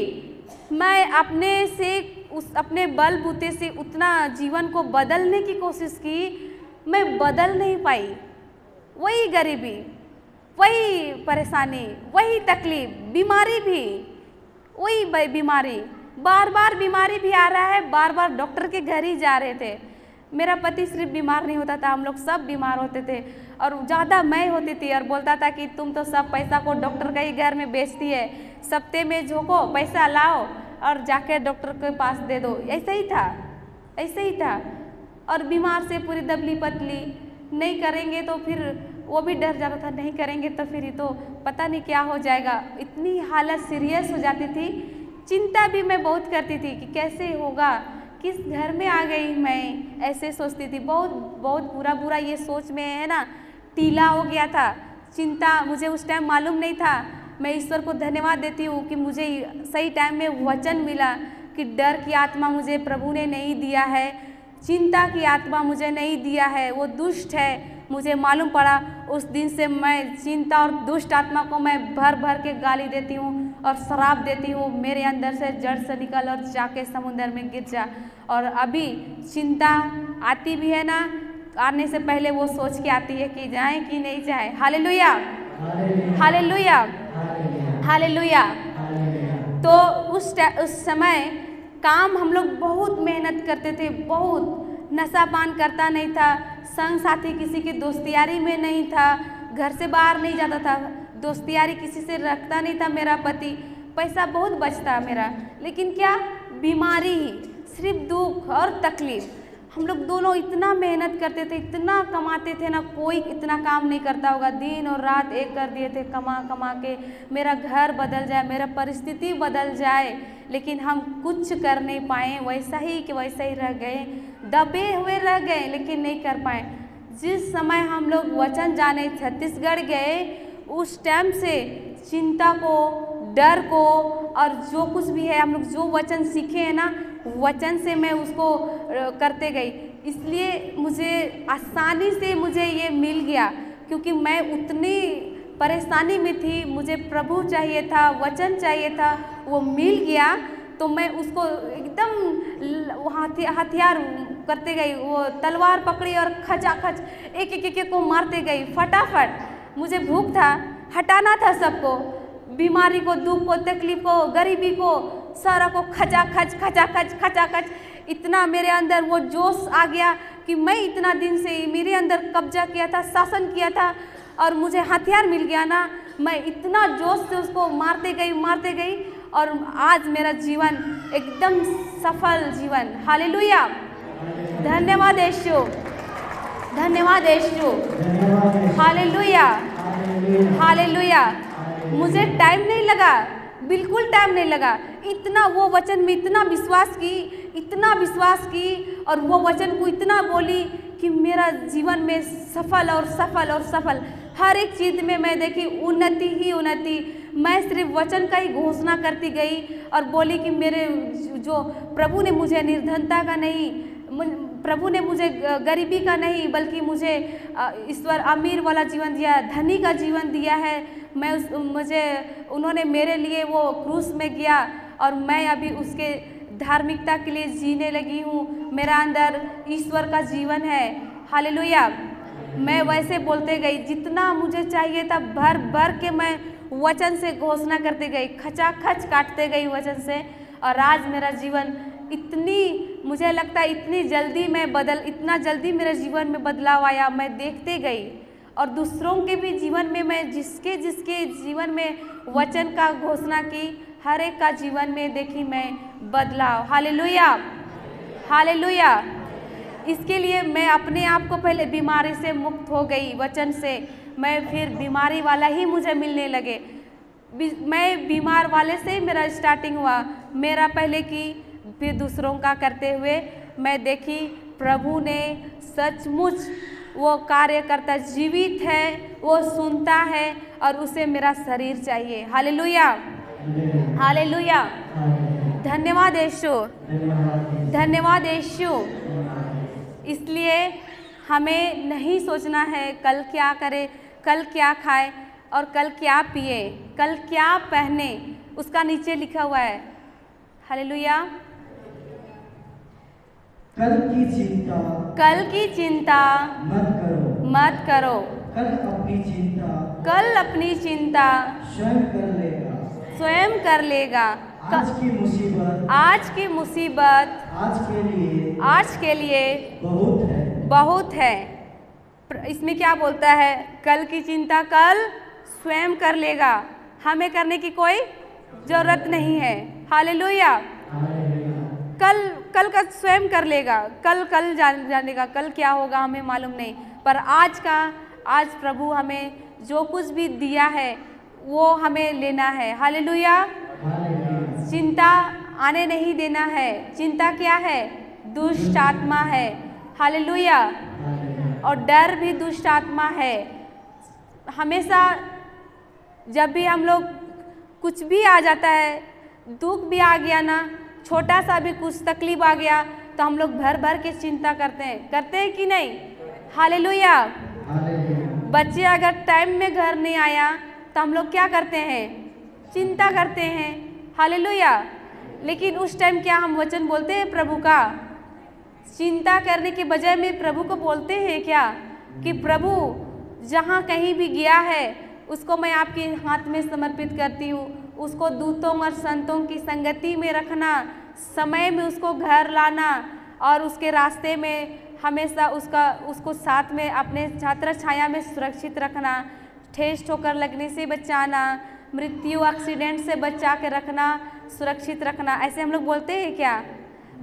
मैं अपने बल बूते से उतना जीवन को बदलने की कोशिश की, मैं बदल नहीं पाई। वही गरीबी, वही परेशानी, वही तकलीफ, बीमारी भी वही बीमारी, बार बार बीमारी भी आ रहा है, बार बार डॉक्टर के घर ही जा रहे थे। मेरा पति सिर्फ बीमार नहीं होता था, हम लोग सब बीमार होते थे। और ज़्यादा मैं होती थी और बोलता था कि तुम तो सब पैसा को डॉक्टर के ही घर में बेचती है, सप्ते में झोंको, पैसा लाओ और जाके डॉक्टर के पास दे दो। ऐसा ही था, ऐसे ही था। और बीमार से पूरी दबली पतली, नहीं करेंगे तो फिर वो भी डर जाता था, नहीं करेंगे तो फिर तो पता नहीं क्या हो जाएगा। इतनी हालत सीरियस हो जाती थी। चिंता भी मैं बहुत करती थी कि कैसे होगा, किस घर में आ गई मैं, ऐसे सोचती थी। बहुत बहुत बुरा ये सोच में है ना, टीला हो गया था। चिंता मुझे उस टाइम मालूम नहीं था। मैं ईश्वर को धन्यवाद देती हूँ कि मुझे सही टाइम में वचन मिला कि डर की आत्मा मुझे प्रभु ने नहीं दिया है, चिंता की आत्मा मुझे नहीं दिया है, वो दुष्ट है। मुझे मालूम पड़ा उस दिन से मैं चिंता और दुष्ट आत्मा को मैं भर भर के गाली देती हूँ और श्राप देती हूँ, मेरे अंदर से जड़ से निकल और जाके समुद्र में गिर जा। और अभी चिंता आती भी है ना, आने से पहले वो सोच के आती है कि जाए कि नहीं जाए। Hallelujah, hallelujah, hallelujah. तो उस समय काम हम लोग बहुत मेहनत करते थे, बहुत। नशा पान करता नहीं था, संग साथी किसी की दोस्तियारी में नहीं था, घर से बाहर नहीं जाता था, दोस्तियारी किसी से रखता नहीं था मेरा पति। पैसा बहुत बचता मेरा, लेकिन क्या बीमारी ही, सिर्फ दुख और तकलीफ। हम लोग दोनों इतना मेहनत करते थे, इतना कमाते थे ना, कोई इतना काम नहीं करता होगा। दिन और रात एक कर दिए थे, कमा कमा के मेरा घर बदल जाए, मेरा परिस्थिति बदल जाए, लेकिन हम कुछ कर नहीं पाए, वैसा ही कि वैसा ही रह गए, दबे हुए रह गए, लेकिन नहीं कर पाए। जिस समय हम लोग वचन जाने छत्तीसगढ़ गए, उस टाइम से चिंता को, डर को और जो कुछ भी है हम लोग जो वचन सीखे हैं ना, वचन से मैं उसको करते गई, इसलिए मुझे आसानी से मुझे ये मिल गया, क्योंकि मैं उतनी परेशानी में थी, मुझे प्रभु चाहिए था, वचन चाहिए था, वो मिल गया तो मैं उसको एकदम हथियार करते गई, वो तलवार पकड़ी और खचाखच एक एक एक को मारते गई फटाफट। मुझे भूख था, हटाना था सबको, बीमारी को, दुख को, तकलीफ को, गरीबी को, सारा को खचाखच खचाखच खचाखच। इतना मेरे अंदर वो जोश आ गया कि मैं इतना दिन से मेरे अंदर कब्जा किया था, शासन किया था, और मुझे हथियार मिल गया ना, मैं इतना जोश से उसको मारते गई और आज मेरा जीवन एकदम सफल जीवन। हालेलुया, धन्यवाद यीशु, धन्यवाद यीशु, हालेलुया, हालेलुया। मुझे टाइम नहीं लगा, बिल्कुल टाइम नहीं लगा, इतना वो वचन में इतना विश्वास की और वो वचन को इतना बोली कि मेरा जीवन में सफल और सफल और सफल, हर एक चीज़ में मैं देखी उन्नति ही उन्नति। मैं सिर्फ वचन का ही घोषणा करती गई और बोली कि मेरे जो प्रभु ने मुझे निर्धनता का नहीं, प्रभु ने मुझे गरीबी का नहीं, बल्कि मुझे ईश्वर अमीर वाला जीवन दिया, धनी का जीवन दिया है। मुझे उन्होंने मेरे लिए वो क्रूस में गया और मैं अभी उसके धार्मिकता के लिए जीने लगी हूँ। मेरा अंदर ईश्वर का जीवन है। हालेलुया। मैं वैसे बोलते गई, जितना मुझे चाहिए था भर भर के मैं वचन से घोषणा करते गई, खचाखच काटते गई वचन से, और आज मेरा जीवन इतनी, मुझे लगता है इतनी जल्दी इतना जल्दी मेरे जीवन में बदलाव आया। मैं देखते गई और दूसरों के भी जीवन में, मैं जिसके जिसके जीवन में वचन का घोषणा की, हर एक का जीवन में देखी मैं बदलाव। Hallelujah, hallelujah. इसके लिए मैं अपने आप को पहले बीमारी से मुक्त हो गई वचन से, मैं फिर बीमारी वाला ही मुझे मिलने लगे। मैं बीमार वाले से ही मेरा स्टार्टिंग हुआ, मेरा पहले की फिर दूसरों का करते हुए मैं देखी प्रभु ने सचमुच वो कार्य करता, जीवित है, वो सुनता है और उसे मेरा शरीर चाहिए। Hallelujah, hallelujah. धन्यवाद यीशु, धन्यवाद यीशु। इसलिए हमें नहीं सोचना है कल क्या करे, कल क्या खाए और कल क्या पिए, कल क्या पहने, उसका नीचे लिखा हुआ है। हालेलुया। कल की चिंता मत करो। कल अपनी चिंता स्वयं कर लेगा। आज की मुसीबत आज के लिए बहुत है। इसमें क्या बोलता है? कल की चिंता कल स्वयं कर लेगा, हमें करने की कोई जरूरत नहीं है। हालेलुया। कल का स्वयं कर लेगा, कल जानेगा, कल क्या होगा हमें मालूम नहीं, पर आज प्रभु हमें जो कुछ भी दिया है वो हमें लेना है। हालेलुया। चिंता आने नहीं देना है। चिंता क्या है? दुष्ट आत्मा है। हालेलुया। और डर भी दुष्ट आत्मा है। हमेशा जब भी हम लोग कुछ भी आ जाता है, दुख भी आ गया ना, छोटा सा भी कुछ तकलीफ आ गया, तो हम लोग भर भर के चिंता करते हैं कि नहीं? हालेलुया। बच्चे अगर टाइम में घर नहीं आया तो हम लोग क्या करते हैं? चिंता करते हैं। हालेलुया। लेकिन उस टाइम क्या हम वचन बोलते हैं प्रभु का? चिंता करने के बजाय में प्रभु को बोलते हैं क्या कि प्रभु जहाँ कहीं भी गया है उसको मैं आपके हाथ में समर्पित करती हूँ, उसको दूतों और संतों की संगति में रखना, समय में उसको घर लाना और उसके रास्ते में हमेशा उसको साथ में अपने छात्र छाया में सुरक्षित रखना, ठेस ठोकर लगने से बचाना, मृत्यु एक्सीडेंट से बचा के रखना, सुरक्षित रखना। ऐसे हम लोग बोलते हैं क्या?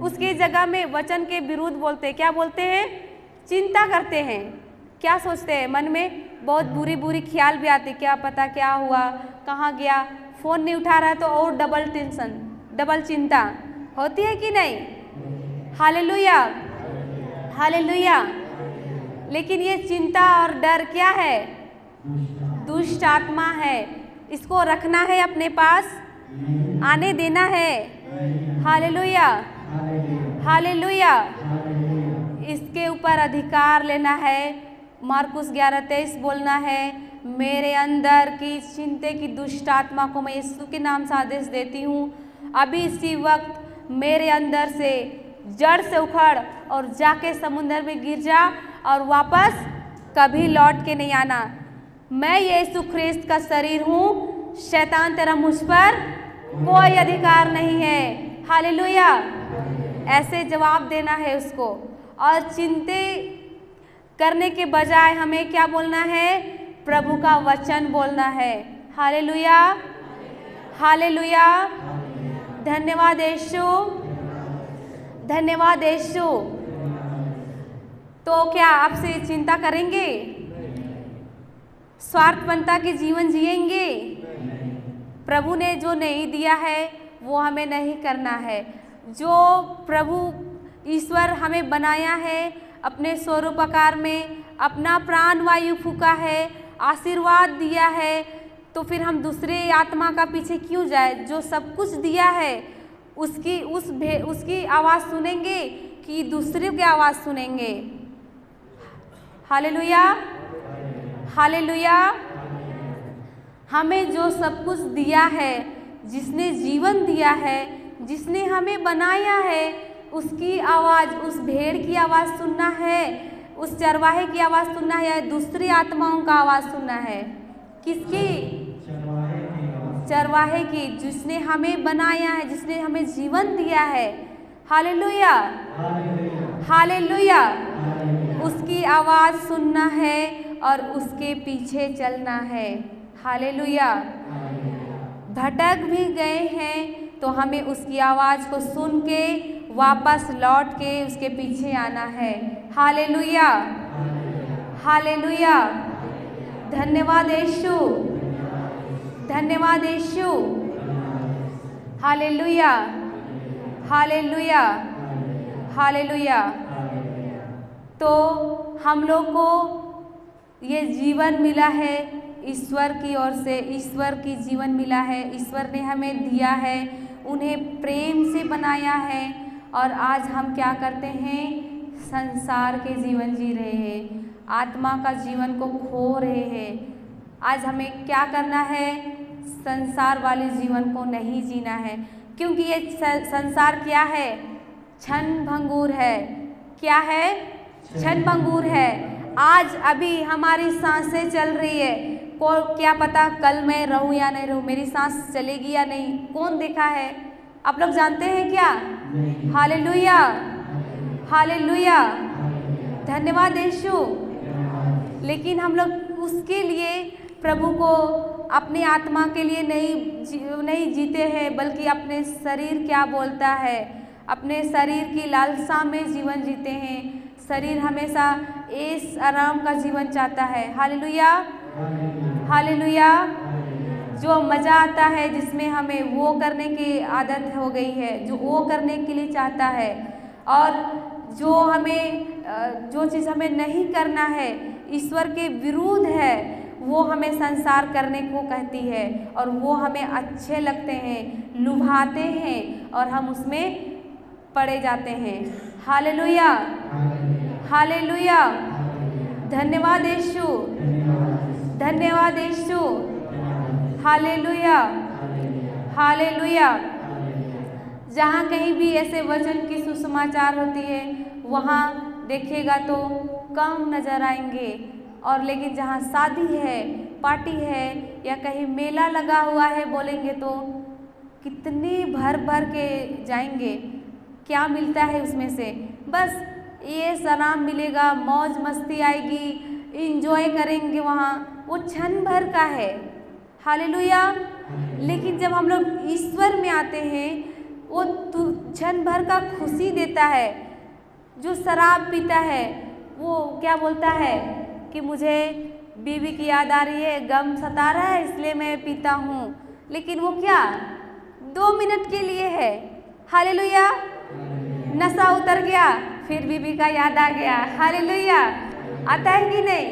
उसकी जगह में वचन के विरुद्ध बोलते हैं। क्या बोलते हैं? चिंता करते हैं। क्या सोचते हैं? मन में बहुत बुरी बुरी ख्याल भी आती, क्या पता क्या हुआ, कहाँ गया, फ़ोन नहीं उठा रहा है तो और डबल टेंशन, डबल चिंता होती है कि नहीं? Hallelujah, hallelujah. लेकिन ये चिंता और डर क्या है? दुष्ट आत्मा है। इसको रखना है अपने पास, आने देना है। Hallelujah, hallelujah. इसके ऊपर अधिकार लेना है। मार्कुस 11:23 बोलना है, मेरे अंदर की चिंता की दुष्ट आत्मा को मैं यीशु के नाम से आदेश देती हूँ, अभी इसी वक्त मेरे अंदर से जड़ से उखड़ और जाके समुद्र में गिर जा और वापस कभी लौट के नहीं आना। मैं यीशु ख्रिस्त का शरीर हूँ, शैतान तेरा मुझ पर कोई अधिकार नहीं है। हालेलुया। ऐसे जवाब देना है उसको। और चिंता करने के बजाय हमें क्या बोलना है? प्रभु का वचन बोलना है। Hallelujah, hallelujah. धन्यवाद यीशु, धन्यवाद यीशु। तो क्या आपसे चिंता करेंगे? स्वार्थपरता के जीवन जिएंगे? प्रभु ने जो नहीं दिया है वो हमें नहीं करना है। जो प्रभु ईश्वर हमें बनाया है, अपने स्वरूप आकार में अपना प्राण वायु फूका है, आशीर्वाद दिया है, तो फिर हम दूसरे आत्मा का पीछे क्यों जाए? जो सब कुछ दिया है उसकी आवाज़ सुनेंगे कि दूसरे की आवाज़ सुनेंगे? Hallelujah, hallelujah. हमें जो सब कुछ दिया है, जिसने जीवन दिया है, जिसने हमें बनाया है, उसकी आवाज़, उस भेड़ की आवाज़ सुनना है, उस चरवाहे की आवाज़ सुनना है या दूसरी आत्माओं का आवाज़ सुनना है? किसकी? चरवाहे की, जिसने हमें बनाया है, जिसने हमें जीवन दिया है। Hallelujah, hallelujah. उसकी आवाज़ सुनना है और उसके पीछे चलना है। हालेलुया। भटक भी गए हैं तो हमें उसकी आवाज़ को सुन के वापस लौट के उसके पीछे आना है। Hallelujah, hallelujah. धन्यवाद यीशु, धन्यवाद यीशु। Hallelujah, hallelujah, hallelujah. तो हम लोग को ये जीवन मिला है ईश्वर की ओर से, ईश्वर की जीवन मिला है, ईश्वर ने हमें दिया है, उन्हें प्रेम से बनाया है। और आज हम क्या करते हैं? संसार के जीवन जी रहे हैं, आत्मा का जीवन को खो रहे हैं। आज हमें क्या करना है? संसार वाले जीवन को नहीं जीना है, क्योंकि ये संसार क्या है? क्षण भंगुर है। क्या है? क्षण भंगुर है। आज अभी हमारी सांसें चल रही है, को क्या पता कल मैं रहूं या नहीं रहूं, मेरी सांस चलेगी या नहीं, कौन देखा है? आप लोग जानते हैं क्या? Hallelujah, hallelujah. धन्यवाद यीशु। लेकिन हम लोग उसके लिए प्रभु को अपने आत्मा के लिए नहीं जीते हैं, बल्कि अपने शरीर क्या बोलता है, अपने शरीर की लालसा में जीवन जीते हैं। शरीर हमेशा ऐश आराम का जीवन चाहता है। Hallelujah, hallelujah. जो मज़ा आता है, जिसमें हमें वो करने की आदत हो गई है, जो वो करने के लिए चाहता है, और जो चीज़ हमें नहीं करना है, ईश्वर के विरुद्ध है, वो हमें संसार करने को कहती है और वो हमें अच्छे लगते हैं, लुभाते हैं और हम उसमें पड़े जाते हैं। Hallelujah, hallelujah. धन्यवाद यीशु, धन्यवाद यीशु। Hallelujah, hallelujah. जहाँ कहीं भी ऐसे वचन की सुसमाचार होती है, वहाँ देखिएगा तो कम नज़र आएंगे। और लेकिन जहाँ शादी है, पार्टी है या कहीं मेला लगा हुआ है, बोलेंगे तो कितने भर भर के जाएंगे। क्या मिलता है उसमें से? बस ये सलाम मिलेगा, मौज मस्ती आएगी, इंजॉय करेंगे वहाँ, वो क्षण भर का है। हालेलुया। लेकिन जब हम लोग ईश्वर में आते हैं, वो क्षण भर का खुशी देता है। जो शराब पीता है वो क्या बोलता है कि मुझे बीवी की याद आ रही है, गम सता रहा है इसलिए मैं पीता हूँ, लेकिन वो क्या 2 मिनट के लिए है। हालेलुया, नशा उतर गया फिर बीवी का याद आ गया। हालेलुया, आता है कि नहीं?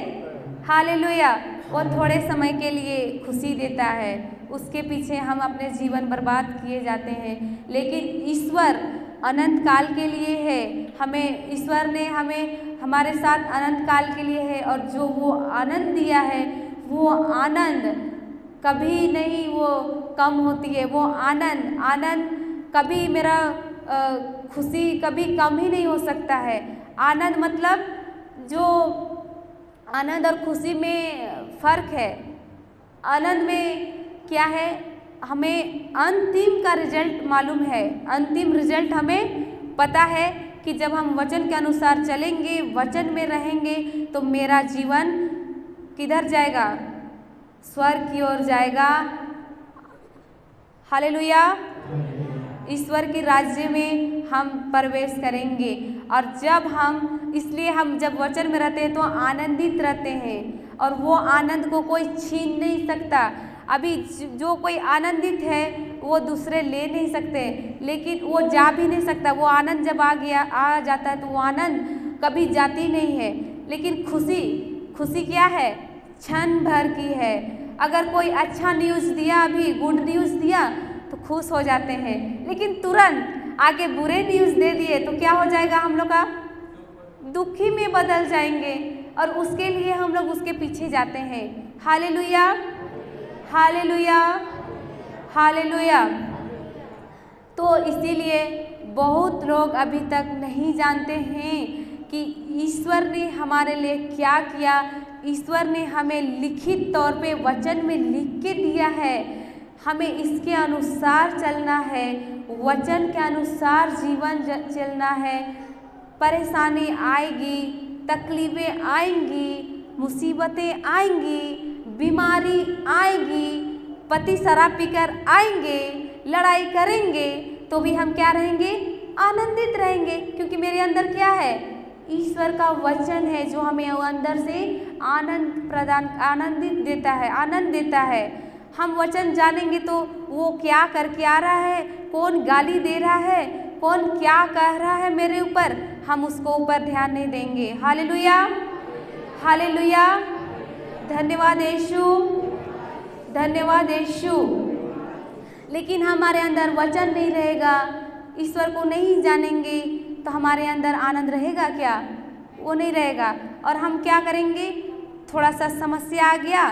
हालेलुया, वो थोड़े समय के लिए खुशी देता है, उसके पीछे हम अपने जीवन बर्बाद किए जाते हैं। लेकिन ईश्वर अनंत काल के लिए है, हमें ईश्वर ने हमें हमारे साथ अनंत काल के लिए है, और जो वो आनंद दिया है वो आनंद कभी नहीं वो कम होती है। वो आनंद कभी मेरा खुशी कभी कम ही नहीं हो सकता है। आनंद मतलब जो आनंद और खुशी में फ़र्क है। आनंद में क्या है, हमें अंतिम का रिजल्ट मालूम है, अंतिम रिजल्ट हमें पता है कि जब हम वचन के अनुसार चलेंगे, वचन में रहेंगे, तो मेरा जीवन किधर जाएगा? स्वर्ग की ओर जाएगा। हालेलुया, ईश्वर के राज्य में हम प्रवेश करेंगे। और जब हम इसलिए हम जब वचन में रहते हैं तो आनंदित रहते हैं, और वो आनंद को कोई छीन नहीं सकता। अभी जो कोई आनंदित है वो दूसरे ले नहीं सकते, लेकिन वो जा भी नहीं सकता। वो आनंद जब आ जाता है तो वो आनंद कभी जाती नहीं है। लेकिन खुशी क्या है? क्षण भर की है। अगर कोई अच्छा न्यूज़ दिया, अभी गुड न्यूज़ दिया तो खुश हो जाते हैं, लेकिन तुरंत आगे बुरे न्यूज़ दे दिए तो क्या हो जाएगा? हम लोग का दुखी में बदल जाएंगे, और उसके लिए हम लोग उसके पीछे जाते हैं। Hallelujah, hallelujah, hallelujah. तो इसीलिए बहुत लोग अभी तक नहीं जानते हैं कि ईश्वर ने हमारे लिए क्या किया। ईश्वर ने हमें लिखित तौर पे वचन में लिख के दिया है, हमें इसके अनुसार चलना है, वचन के अनुसार जीवन चलना है। परेशानी आएगी, तकलीफ़ें आएंगी, मुसीबतें आएंगी, बीमारी आएगी, पति शराब पीकर आएंगे, लड़ाई करेंगे, तो भी हम क्या रहेंगे? आनंदित रहेंगे, क्योंकि मेरे अंदर क्या है? ईश्वर का वचन है जो हमें अंदर से आनंदित देता है, आनंद देता है। हम वचन जानेंगे तो वो क्या करके आ रहा है, कौन गाली दे रहा है, कौन क्या कह रहा है मेरे ऊपर, हम उसको ऊपर ध्यान नहीं देंगे। हालेलुया, हालेलुया, धन्यवाद यीशु, धन्यवाद यीशु। लेकिन हमारे अंदर वचन नहीं रहेगा, ईश्वर को नहीं जानेंगे, तो हमारे अंदर आनंद रहेगा क्या? वो नहीं रहेगा। और हम क्या करेंगे? थोड़ा सा समस्या आ गया,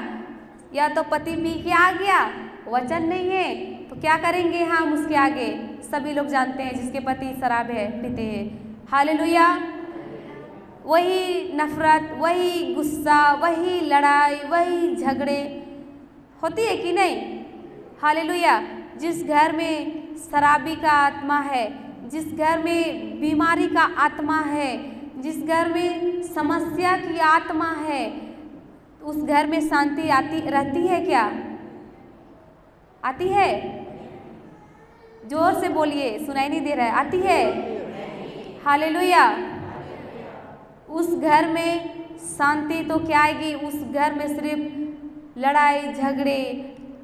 या तो पति पी के आ गया, वचन नहीं है, तो क्या करेंगे हम उसके आगे? सभी लोग जानते हैं जिसके पति शराब है, पीते हैं। हालेलुया, वही नफरत, वही गुस्सा, वही लड़ाई, वही झगड़े होती है कि नहीं? हालेलुया। जिस घर में शराबी का आत्मा है, जिस घर में बीमारी का आत्मा है, जिस घर में समस्या की आत्मा है, उस घर में शांति आती रहती है क्या? आती है? जोर से बोलिए, सुनाई नहीं दे रहा है। आती है? हालेलुया। उस घर में शांति तो क्या आएगी? उस घर में सिर्फ लड़ाई झगड़े,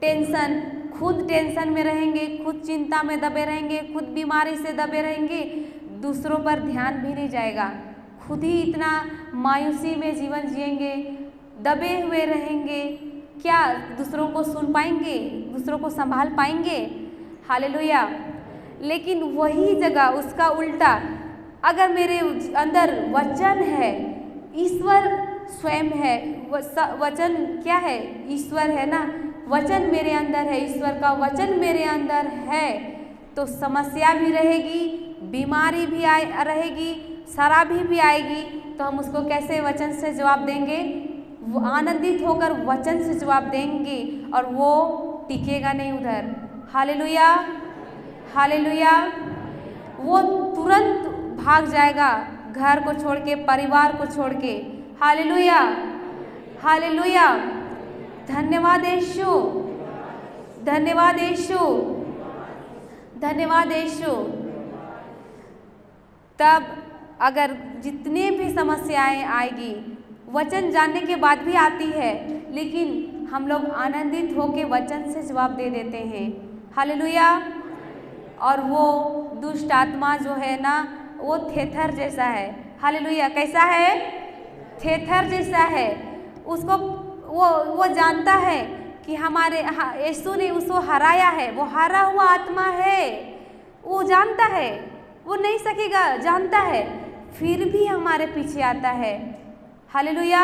टेंशन, खुद टेंशन में रहेंगे, खुद चिंता में दबे रहेंगे, खुद बीमारी से दबे रहेंगे, दूसरों पर ध्यान भी नहीं जाएगा, खुद ही इतना मायूसी में जीवन जिएंगे, दबे हुए रहेंगे। क्या दूसरों को सुन पाएंगे? दूसरों को संभाल पाएंगे? हालेलुया। लेकिन वही जगह उसका उल्टा, अगर मेरे अंदर वचन है, ईश्वर स्वयं है, वचन क्या है? ईश्वर है ना, वचन मेरे अंदर है, ईश्वर का वचन मेरे अंदर है, तो समस्या भी रहेगी, बीमारी भी रहेगी, शराबी भी आएगी, तो हम उसको कैसे वचन से जवाब देंगे? वो आनंदित होकर वचन से जवाब देंगे, और वो टिकेगा नहीं उधर। Hallelujah, hallelujah. वो तुरंत भाग जाएगा घर को छोड़ के, परिवार को छोड़ के। Hallelujah, hallelujah. धन्यवाद यीशु, धन्यवाद यीशु। धन्यवाद यीशु। तब अगर जितने भी समस्याएं आएगी, वचन जानने के बाद भी आती है, लेकिन हम लोग आनंदित होके वचन से जवाब दे देते हैं। हालेलुया। और वो दुष्ट आत्मा जो है ना, वो थेथर जैसा है। हालेलुया। कैसा है? थेथर जैसा है। उसको वो जानता है कि हमारे यीशु ने उसको हराया है, वो हारा हुआ आत्मा है, वो जानता है, वो नहीं सकेगा, जानता है, फिर भी हमारे पीछे आता है। हालेलुया।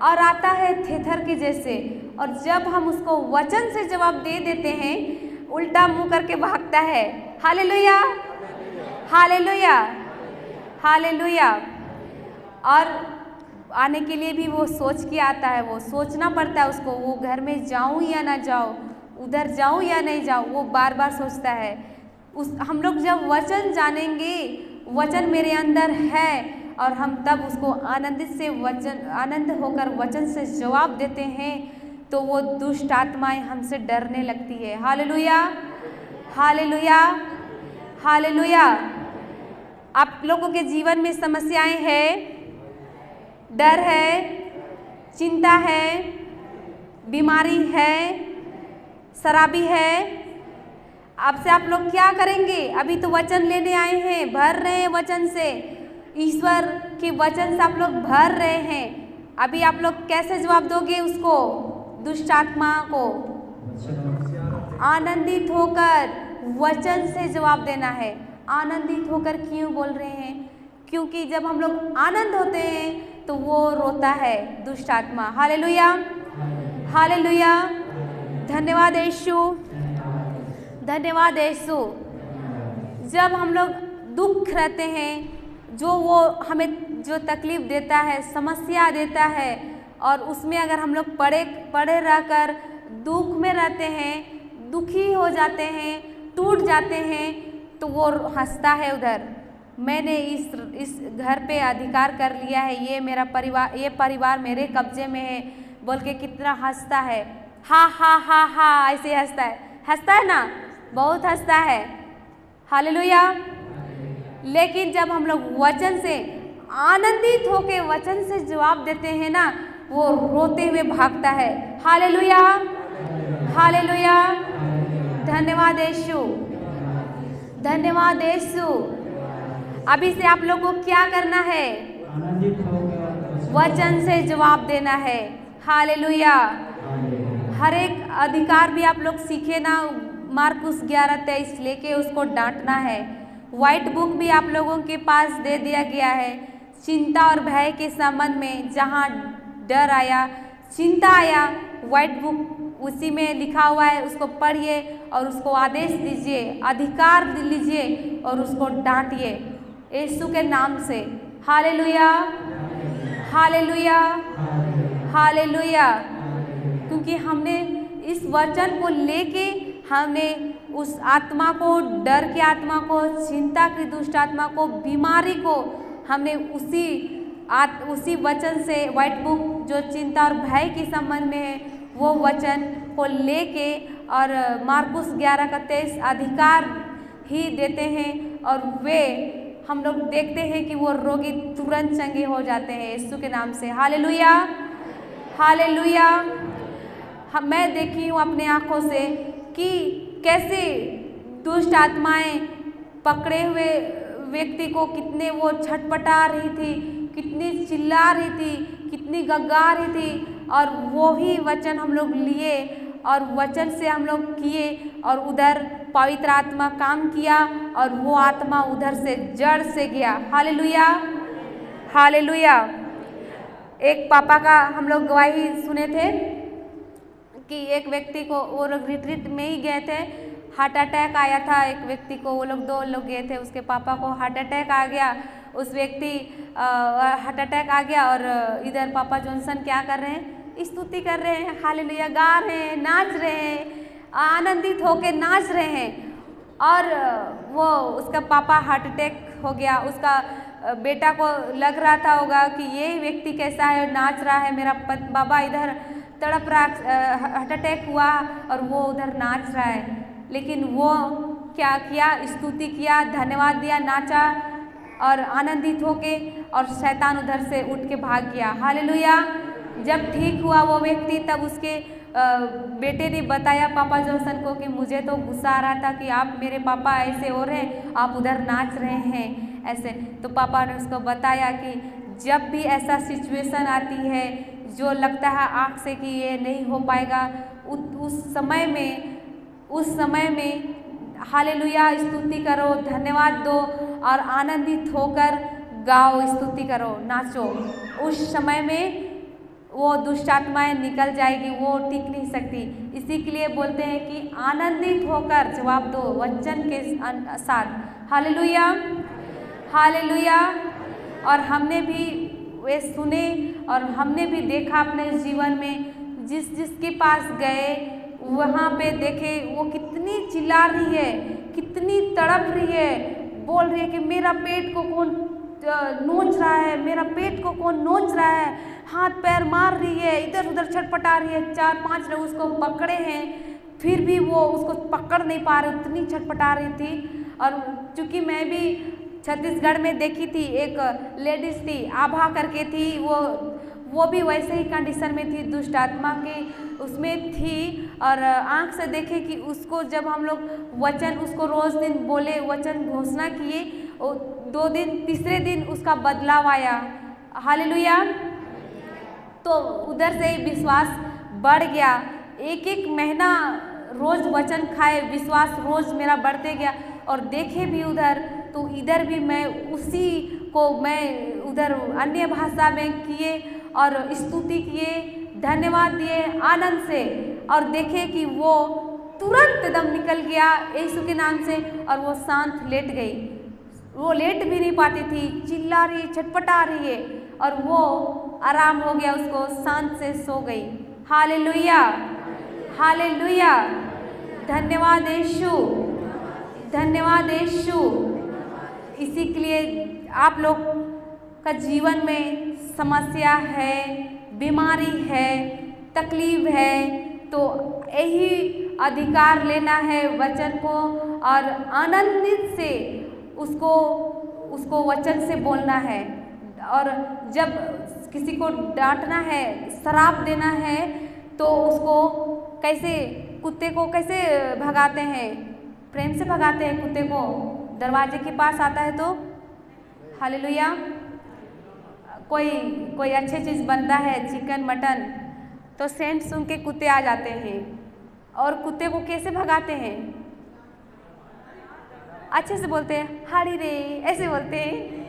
और आता है थेथर के जैसे, और जब हम उसको वचन से जवाब दे देते हैं, उल्टा मुंह करके भागता है। Hallelujah, hallelujah, hallelujah. और आने के लिए भी वो सोच के आता है, वो सोचना पड़ता है उसको, वो घर में जाऊं या ना जाऊं, उधर जाऊं या नहीं जाऊं, वो बार बार सोचता है। हम लोग जब वचन जानेंगे, वचन मेरे अंदर है, और हम तब उसको आनंद होकर वचन से जवाब देते हैं, तो वो दुष्ट आत्माएं हमसे डरने लगती है। Hallelujah, hallelujah, hallelujah. आप लोगों के जीवन में समस्याएं हैं, डर है, चिंता है, बीमारी है, शराबी है, आपसे आप लोग क्या करेंगे? अभी तो वचन लेने आए हैं, भर रहे हैं वचन से, ईश्वर के वचन से आप लोग भर रहे हैं। अभी आप लोग कैसे जवाब दोगे उसको, दुष्ट आत्मा को? आनंदित होकर वचन से जवाब देना है। आनंदित होकर क्यों बोल रहे हैं? क्योंकि जब हम लोग आनंद होते हैं तो वो रोता है दुष्ट आत्मा। Hallelujah, hallelujah. धन्यवाद यीशु, धन्यवाद यीशु। जब हम लोग दुख रहते हैं, जो वो हमें जो तकलीफ देता है, समस्या देता है, और उसमें अगर हम लोग पड़े रहकर दुख में रहते हैं, दुखी हो जाते हैं, टूट जाते हैं, तो वो हंसता है उधर। मैंने इस घर पे अधिकार कर लिया है, ये मेरा परिवार, ये परिवार मेरे कब्जे में है बोल के कितना हंसता है। हा हा हा हा ऐसे हंसता है ना, बहुत हंसता है। हालेलुया। लेकिन जब हम लोग वचन से आनंदित होके वचन से जवाब देते हैं ना, वो रोते हुए भागता है। Hallelujah, hallelujah. धन्यवाद यीशु, धन्यवाद यीशु। अभी से आप लोगों को क्या करना है? वचन से जवाब देना है। हालेलुया। हर एक अधिकार भी आप लोग सीखे ना, मार्कुस 11:23 लेके उसको डांटना है। व्हाइट बुक भी आप लोगों के पास दे दिया गया है। चिंता और भय के संबंध में जहाँ डर आया, चिंता आया, व्हाइट बुक उसी में लिखा हुआ है, उसको पढ़िए और उसको आदेश दीजिए, अधिकार लीजिए और उसको डांटिए यीशु के नाम से। Hallelujah, hallelujah, hallelujah. क्योंकि हमने इस वचन को लेके हमने उस आत्मा को, डर की आत्मा को, चिंता की दुष्ट आत्मा को, बीमारी को हमने उसी वचन से, व्हाइट बुक जो चिंता और भय के संबंध में है, वो वचन को लेके और मार्कुस 11:23 अधिकार ही देते हैं, और वे हम लोग देखते हैं कि वो रोगी तुरंत चंगे हो जाते हैं यीशु के नाम से। Hallelujah, hallelujah. मैं देखी हूँ अपने आँखों से कि कैसे दुष्ट आत्माएं पकड़े हुए व्यक्ति को कितने वो छटपटा रही थी, कितनी चिल्ला रही थी, कितनी गग्गा रही थी, और वो ही वचन हम लोग लिए और वचन से हम लोग किए, और उधर पवित्र आत्मा काम किया और वो आत्मा उधर से जड़ से गया। Hallelujah, hallelujah. एक पापा का हम लोग गवाही सुने थे कि एक व्यक्ति को, वो लोग रिट्रीट में ही गए थे, हार्ट अटैक आया था एक व्यक्ति को, वो लोग 2 लोग गए थे, उसके पापा को हार्ट अटैक आ गया, उस व्यक्ति हार्ट अटैक आ गया, और इधर पापा जॉनसन क्या कर रहे हैं? स्तुति कर रहे हैं, हालेलुया गा रहे हैं, नाच रहे हैं, आनंदित होकर नाच रहे हैं। और वो उसका पापा हार्ट अटैक हो गया, उसका बेटा को लग रहा था होगा कि ये व्यक्ति कैसा है, नाच रहा है, मेरा बाबा इधर तड़प रहा, हार्ट अटैक हुआ और वो उधर नाच रहा है। लेकिन वो क्या किया, स्तुति किया, धन्यवाद दिया, नाचा और आनंदित होके, और शैतान उधर से उठ के भाग गया। हालेलुया। जब ठीक हुआ वो व्यक्ति, तब उसके बेटे ने बताया पापा जॉनसन को कि मुझे तो गुस्सा आ रहा था कि आप मेरे पापा ऐसे हो रहे, आप उधर नाच रहे हैं ऐसे। तो पापा ने उसको बताया कि जब भी ऐसा सिचुएशन आती है जो लगता है आँख से कि ये नहीं हो पाएगा, उस समय में हालेलुया स्तुति करो, धन्यवाद दो और आनंदित होकर गाओ, स्तुति करो, नाचो। उस समय में वो दुष्ट आत्माएं निकल जाएगी, वो टिक नहीं सकती। इसी के लिए बोलते हैं कि आनंदित होकर जवाब दो वचन के साथ। Hallelujah, hallelujah. और हमने भी वे सुने और हमने भी देखा अपने जीवन में, जिसके पास गए वहाँ पे देखे वो कितनी चिल्ला रही है, कितनी तड़प रही है, बोल रही है कि मेरा पेट को कौन नोच रहा है, मेरा पेट को कौन नोच रहा है, हाथ पैर मार रही है, इधर उधर छटपटा रही है। 4-5 लोग उसको पकड़े हैं, फिर भी वो उसको पकड़ नहीं पा रहे, इतनी छटपटा रही थी। और चूँकि मैं भी छत्तीसगढ़ में देखी थी, एक लेडीज़ थी, आभा करके थी, वो भी वैसे ही कंडीशन में थी, दुष्ट आत्मा के उसमें थी। और आँख से देखे कि उसको जब हम लोग वचन उसको रोज़ दिन बोले, वचन घोषणा किए, 2 दिन, तीसरे दिन उसका बदलाव आया। हालेलुया। तो उधर से विश्वास बढ़ गया। 1-1 महीना रोज़ वचन खाए, विश्वास रोज़ मेरा बढ़ते गया। और देखे भी उधर, तो इधर भी मैं उसी को मैं उधर अन्य भाषा में किए और स्तुति किए, धन्यवाद दिए आनंद से, और देखे कि वो तुरंत दम निकल गया यीशु के नाम से, और वो शांत लेट गई। वो लेट भी नहीं पाती थी, चिल्ला रही, छटपटा रही है, और वो आराम हो गया, उसको शांत से सो गई। Hallelujah, hallelujah. धन्यवाद यीशु, धन्यवाद यीशु। इसी के लिए आप लोग का जीवन में समस्या है, बीमारी है, तकलीफ है, तो यही अधिकार लेना है वचन को, और आनंदित से उसको वचन से बोलना है। और जब किसी को डांटना है, श्राप देना है, तो उसको कैसे, कुत्ते को कैसे भगाते हैं? प्रेम से भगाते हैं कुत्ते को। दरवाजे के पास आता है तो हालेलुया, कोई अच्छी चीज़ बनता है, चिकन मटन, तो सेंट सुन के कुत्ते आ जाते हैं। और कुत्ते को कैसे भगाते हैं? अच्छे से बोलते हैं, हाड़ी रे, ऐसे बोलते हैं।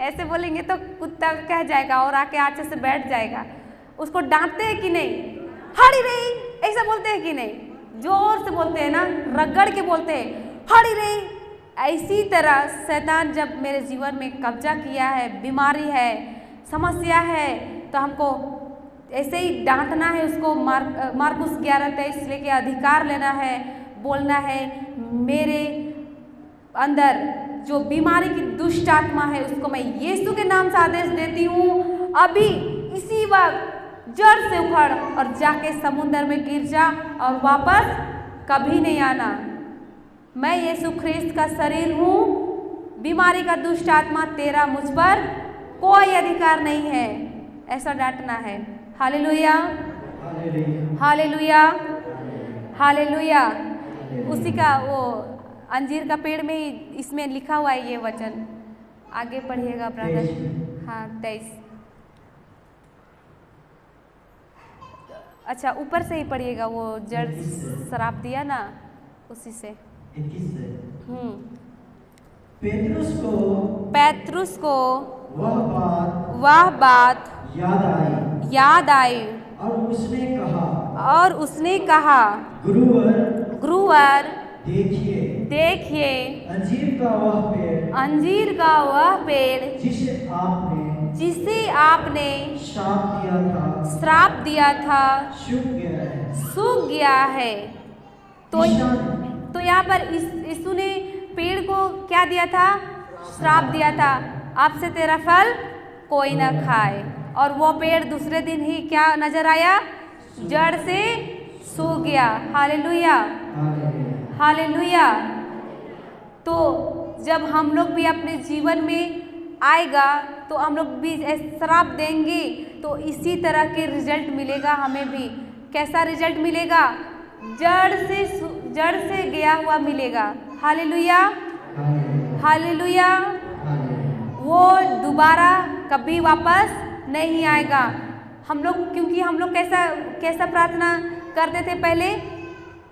ऐसे बोलेंगे तो कुत्ता कह जाएगा और आके अच्छे से बैठ जाएगा। उसको डांटते हैं कि नहीं? हाड़ी रे, ऐसा बोलते हैं कि नहीं? जोर से बोलते हैं ना, रगड़ के बोलते हैं, हाड़ी रे। ऐसी तरह शैतान जब मेरे जीवन में कब्जा किया है, बीमारी है, समस्या है, तो हमको ऐसे ही डांटना है उसको। मार्कुस 11:23 लेके अधिकार लेना है, बोलना है, मेरे अंदर जो बीमारी की दुष्ट आत्मा है उसको मैं यीशु के नाम से आदेश देती हूँ, अभी इसी वक्त जड़ से उखड़ और जाके समुद्र में गिर जा और वापस कभी नहीं आना। मैं यीशु ख्रिस्त का शरीर हूँ, बीमारी का दुष्ट आत्मा तेरा मुझ पर कोई अधिकार नहीं है, ऐसा डांटना है। Hallelujah, hallelujah, hallelujah. उसी का वो अंजीर का पेड़ में ही इसमें लिखा हुआ है ये वचन। आगे पढ़िएगा ब्रदर। हाँ 23। अच्छा ऊपर से ही पढ़िएगा, वो जड़ शराब दिया ना उसी से। पेत्रुस को वह बात याद आई और उसने कहा गुरुवर देखिए अंजीर का वह पेड़ जिसे आपने श्राप दिया था सूख गया है। तो यहाँ पर यीशु ने पेड़ को क्या दिया था? श्राप दिया था, अब से तेरा फल कोई ना खाए। और वो पेड़ दूसरे दिन ही क्या नजर आया? जड़ से सूख गया। Hallelujah, hallelujah. तो जब हम लोग भी अपने जीवन में आएगा तो हम लोग भी श्राप देंगे तो इसी तरह के रिजल्ट मिलेगा हमें भी। कैसा रिजल्ट मिलेगा? जड़ से गया हुआ मिलेगा। Hallelujah, hallelujah. वो दोबारा कभी वापस नहीं आएगा। हम लोग क्योंकि हम लोग कैसा प्रार्थना करते थे पहले,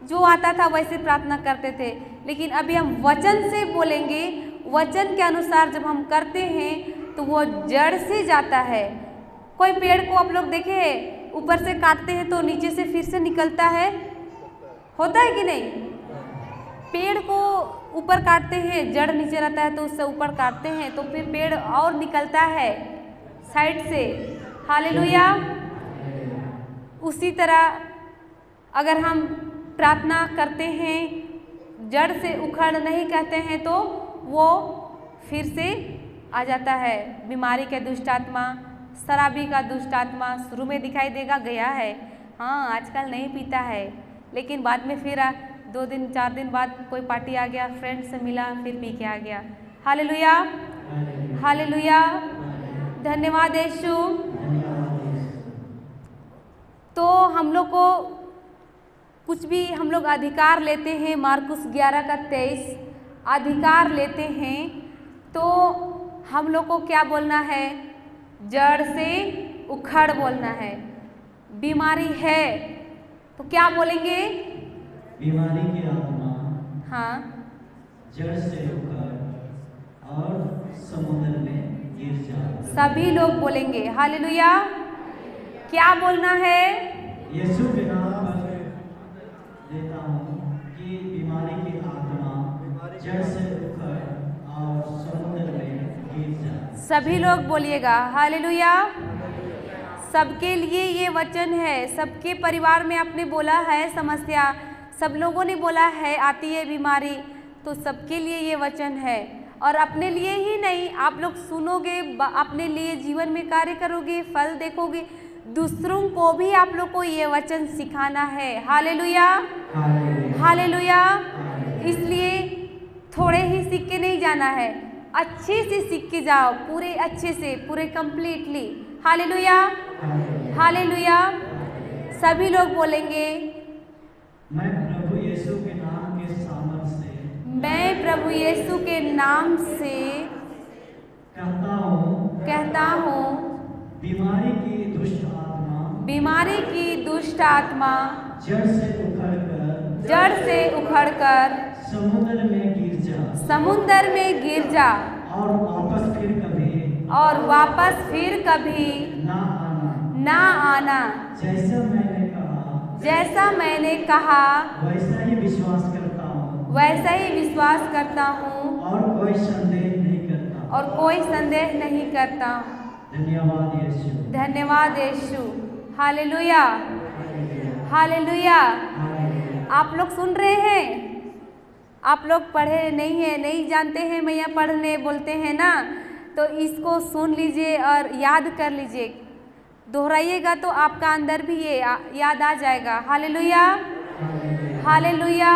जो आता था वैसे प्रार्थना करते थे, लेकिन अभी हम वचन से बोलेंगे। वचन के अनुसार जब हम करते हैं तो वो जड़ से जाता है। कोई पेड़ को आप लोग देखे हैं, ऊपर से काटते हैं तो नीचे से फिर से निकलता है, होता है कि नहीं? पेड़ को ऊपर काटते हैं, जड़ नीचे रहता है तो उससे ऊपर काटते हैं तो फिर पेड़ और निकलता है साइड से। हालेलुया। उसी तरह अगर हम प्रार्थना करते हैं, जड़ से उखड़ नहीं कहते हैं तो वो फिर से आ जाता है। बीमारी के दुष्ट आत्मा, शराबी का दुष्ट आत्मा शुरू में दिखाई देगा, गया है, हाँ आजकल नहीं पीता है, लेकिन बाद में फिर 2 दिन 4 दिन बाद कोई पार्टी आ गया, फ्रेंड से मिला, फिर पी के आ गया। Hallelujah, hallelujah. धन्यवाद यीशु। तो हम लोग को कुछ भी हम लोग अधिकार लेते हैं, मार्कुस 11:23 अधिकार लेते हैं, तो हम लोग को क्या बोलना है? जड़ से उखड़ बोलना है। बीमारी है तो क्या बोलेंगे? बीमारी की आत्मा, हाँ, जड़ से उखड़ और समुद्र में गिर जा। सभी लोग बोलेंगे। हालेलुया। क्या बोलना है? यीशु के नाम पर देता हूँ कि बीमारी की आत्मा जड़ से उखड़ और समुद्र में गिर जा। सभी लोग बोलिएगा। हालेलुया। सबके लिए ये वचन है। सबके परिवार में आपने बोला है समस्या, सब लोगों ने बोला है आती है बीमारी, तो सबके लिए ये वचन है। और अपने लिए ही नहीं, आप लोग सुनोगे, अपने लिए जीवन में कार्य करोगे, फल देखोगे, दूसरों को भी आप लोग को ये वचन सिखाना है। Hallelujah, hallelujah. इसलिए थोड़े ही सीख के नहीं जाना है, अच्छे से सीख के जाओ, पूरे अच्छे से, पूरे कंप्लीटली। Hallelujah, hallelujah. सभी लोग बोलेंगे, मैं प्रभु यीशु के नाम के सामर्थ्य से, मैं प्रभु यीशु के नाम से कहता हूँ बीमारी की दुष्ट आत्मा, बीमारी की दुष्ट आत्मा जड़ से उखड़कर समुद्र में गिर जा, समुद्र में गिर जा और वापस फिर कभी ना आना। जैसा मैंने कहा वैसा ही विश्वास करता हूँ और कोई संदेह नहीं करता। धन्यवाद यीशु, धन्यवाद यीशु। Hallelujah, hallelujah. आप लोग सुन रहे हैं? आप लोग पढ़े नहीं हैं, नहीं जानते हैं मैया पढ़ने बोलते हैं ना, तो इसको सुन लीजिए और याद कर लीजिए, दोहराइएगा तो आपका अंदर भी ये याद आ जाएगा। Hallelujah, hallelujah.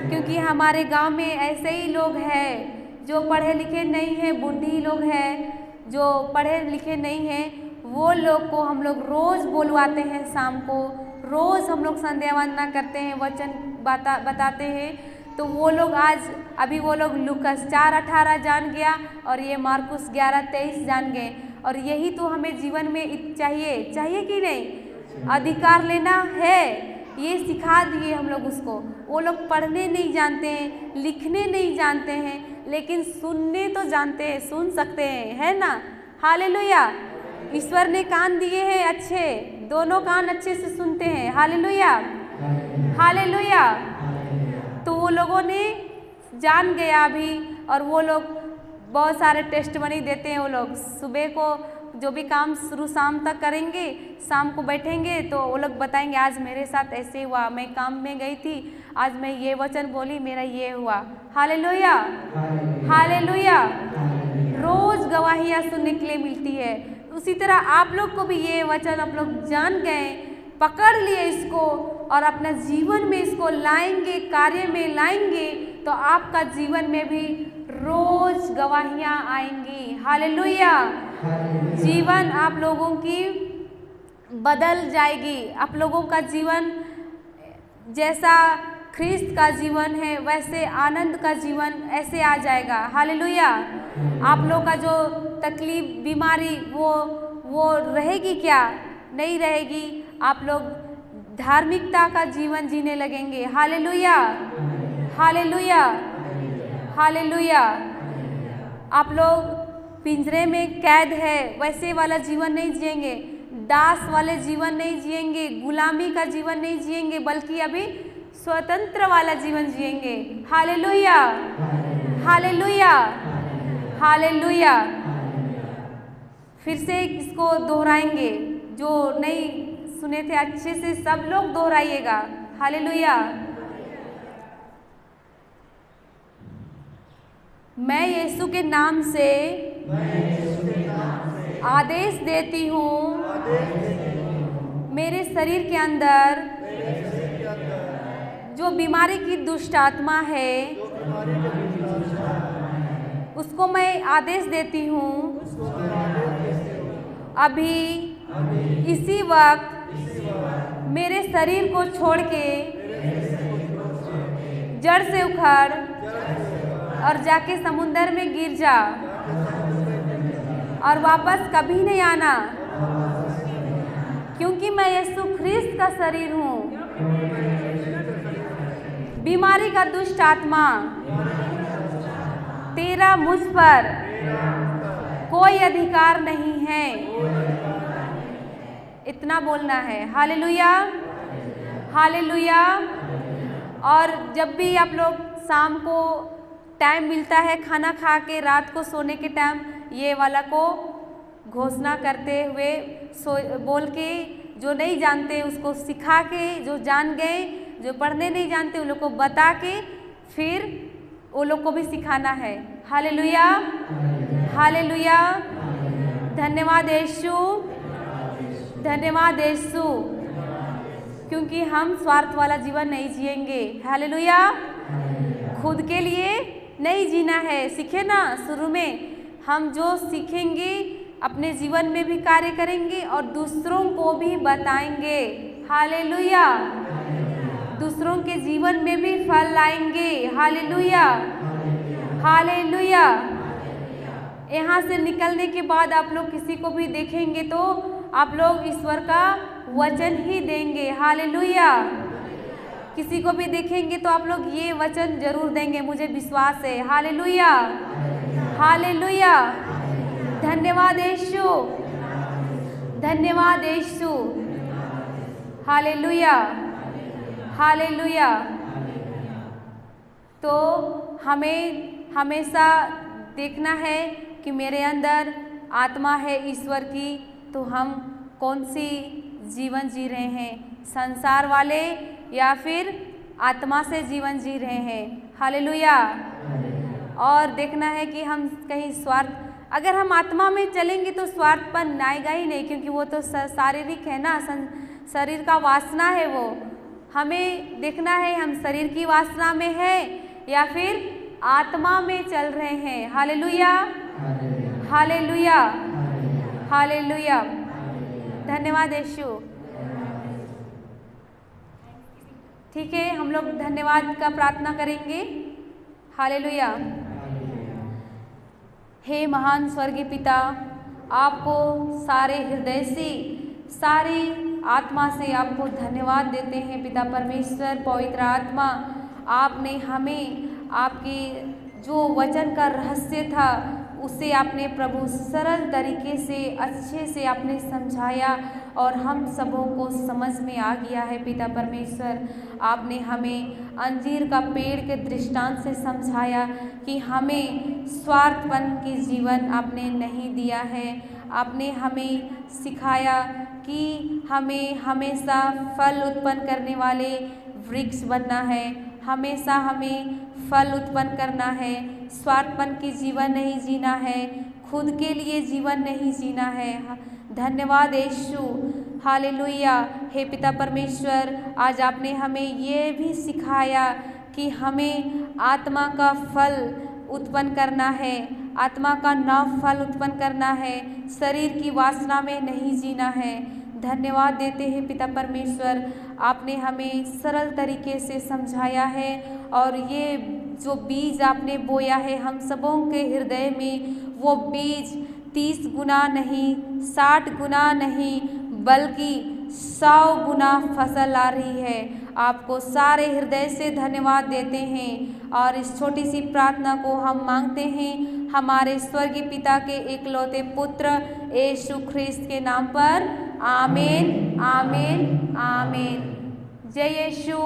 क्योंकि हमारे गांव में ऐसे ही लोग हैं जो पढ़े लिखे नहीं हैं, बुढ़ी लोग हैं जो पढ़े लिखे नहीं हैं, वो लोग को हम लोग रोज़ बुलवाते हैं, शाम को रोज़ हम लोग संध्या वंदना करते हैं, वचन बताते हैं। तो वो लोग आज अभी वो लोग लूकास 4:18 जान गया और ये मार्कुस 11:23 जान गए। और यही तो हमें जीवन में चाहिए कि नहीं? अधिकार लेना है, ये सिखा दिए हम लोग उसको। वो लोग पढ़ने नहीं जानते हैं, लिखने नहीं जानते हैं, लेकिन सुनने तो जानते हैं, सुन सकते हैं, है ना? हालेलुया। ईश्वर ने कान दिए हैं अच्छे, दोनों कान अच्छे से सुनते हैं। Hallelujah, hallelujah. तो वो लोगों ने जान गया अभी, और वो लोग बहुत सारे टेस्टमनी देते हैं। वो लोग सुबह को जो भी काम शुरू शाम तक करेंगे, शाम को बैठेंगे तो वो लोग बताएंगे आज मेरे साथ ऐसे हुआ, मैं काम में गई थी, आज मैं ये वचन बोली, मेरा ये हुआ। Hallelujah, hallelujah. रोज गवाहियाँ सुनने के लिए मिलती है। उसी तरह आप लोग को भी ये वचन आप लोग जान गए पकड़ लिए इसको और अपने जीवन में इसको लाएंगे, कार्य में लाएंगे, तो आपका जीवन में भी रोज गवाहियाँ आएंगी। हालेलुया। जीवन आप लोगों की बदल जाएगी। आप लोगों का जीवन जैसा ख्रिस्त का जीवन है वैसे आनंद का जीवन ऐसे आ जाएगा। हालेलुया। आप लोग का जो तकलीफ, बीमारी वो रहेगी क्या? नहीं रहेगी। आप लोग धार्मिकता का जीवन जीने लगेंगे। Hallelujah, hallelujah, hallelujah. आप लोग पिंजरे में कैद है वैसे वाला जीवन नहीं जिएंगे, दास वाले जीवन नहीं जिएंगे, गुलामी का जीवन नहीं जिएंगे, बल्कि अभी स्वतंत्र वाला जीवन जिएंगे। Hallelujah, hallelujah, hallelujah. फिर से इसको दोहराएंगे, जो नहीं सुने थे अच्छे से सब लोग दोहराइएगा। हालेलुया। मैं यीशु के नाम से आदेश देती हूँ, मेरे शरीर के अंदर जो बीमारी की दुष्ट आत्मा है उसको मैं आदेश देती हूँ, अभी इसी वक्त मेरे शरीर को छोड़ के जड़ से उखड़ और जाके समुंदर में गिर जा और वापस कभी नहीं आना, क्योंकि मैं यीशु ख्रिस्त का शरीर हूँ। बीमारी का दुष्ट आत्मा तेरा मुझ पर कोई अधिकार नहीं है। इतना बोलना है। Hallelujah, hallelujah. और जब भी आप लोग शाम को टाइम मिलता है, खाना खा के रात को सोने के टाइम ये वाला को घोषणा करते हुए बोल के, जो नहीं जानते उसको सिखा के, जो जान गए, जो पढ़ने नहीं जानते उन लोग को बता के फिर वो लोग को भी सिखाना है। Hallelujah, hallelujah. धन्यवाद यीशु, धन्यवाद यीशु, क्योंकि हम स्वार्थ वाला जीवन नहीं जिएंगे। हालेलुया। खुद के लिए नहीं जीना है। सीखे ना शुरू में, हम जो सीखेंगे अपने जीवन में भी कार्य करेंगे और दूसरों को भी बताएंगे। हालेलुया। दूसरों के जीवन में भी फल लाएंगे। Hallelujah, hallelujah. यहाँ से निकलने के बाद आप लोग किसी को भी देखेंगे तो आप लोग ईश्वर का वचन ही देंगे। हालेलुया। किसी को भी देखेंगे तो आप लोग ये वचन जरूर देंगे, मुझे विश्वास है। Hallelujah, hallelujah. धन्यवाद यीशु, धन्यवाद यीशु। Hallelujah, hallelujah. तो हमें हमेशा देखना है कि मेरे अंदर आत्मा है ईश्वर की, तो हम कौन सी जीवन जी रहे हैं, संसार वाले या फिर आत्मा से जीवन जी रहे हैं। हालेलुया। और देखना है कि हम कहीं स्वार्थ, अगर हम आत्मा में चलेंगे तो स्वार्थपन आएगा ही नहीं, क्योंकि वो तो शारीरिक है ना, शरीर का वासना है। वो हमें देखना है हम शरीर की वासना में है या फिर आत्मा में चल रहे हैं। Hallelujah, hallelujah, hallelujah. धन्यवाद यीशु। ठीक है, हम लोग धन्यवाद का प्रार्थना करेंगे। हालेलुया। हे महान स्वर्गीय पिता, आपको सारे हृदय से, सारी आत्मा से आपको धन्यवाद देते हैं पिता परमेश्वर, पवित्र आत्मा। आपने हमें आपके जो वचन का रहस्य था उसे आपने प्रभु सरल तरीके से, अच्छे से आपने समझाया और हम सबों को समझ में आ गया है पिता परमेश्वर। आपने हमें अंजीर का पेड़ के दृष्टांत से समझाया कि हमें स्वार्थपन की जीवन आपने नहीं दिया है। आपने हमें सिखाया कि हमें हमेशा फल उत्पन्न करने वाले वृक्ष बनना है, हमेशा हमें फल उत्पन्न करना है, स्वार्थपन की जीवन नहीं जीना है, खुद के लिए जीवन नहीं जीना है। धन्यवाद यीशु, हालेलुया। हे पिता परमेश्वर, आज आपने हमें ये भी सिखाया कि हमें आत्मा का फल उत्पन्न करना है, आत्मा का नव फल उत्पन्न करना है, शरीर की वासना में नहीं जीना है। धन्यवाद देते हैं पिता परमेश्वर, आपने हमें सरल तरीके से समझाया है और ये जो बीज आपने बोया है हम सबों के हृदय में, वो बीज 30 गुना नहीं, 60 गुना नहीं, बल्कि 100 गुना फसल आ रही है। आपको सारे हृदय से धन्यवाद देते हैं और इस छोटी सी प्रार्थना को हम मांगते हैं हमारे स्वर्गीय पिता के एकलौते पुत्र यीशु ख्रिस्त के नाम पर। आमीन, आमीन, आमीन। जय यीशु।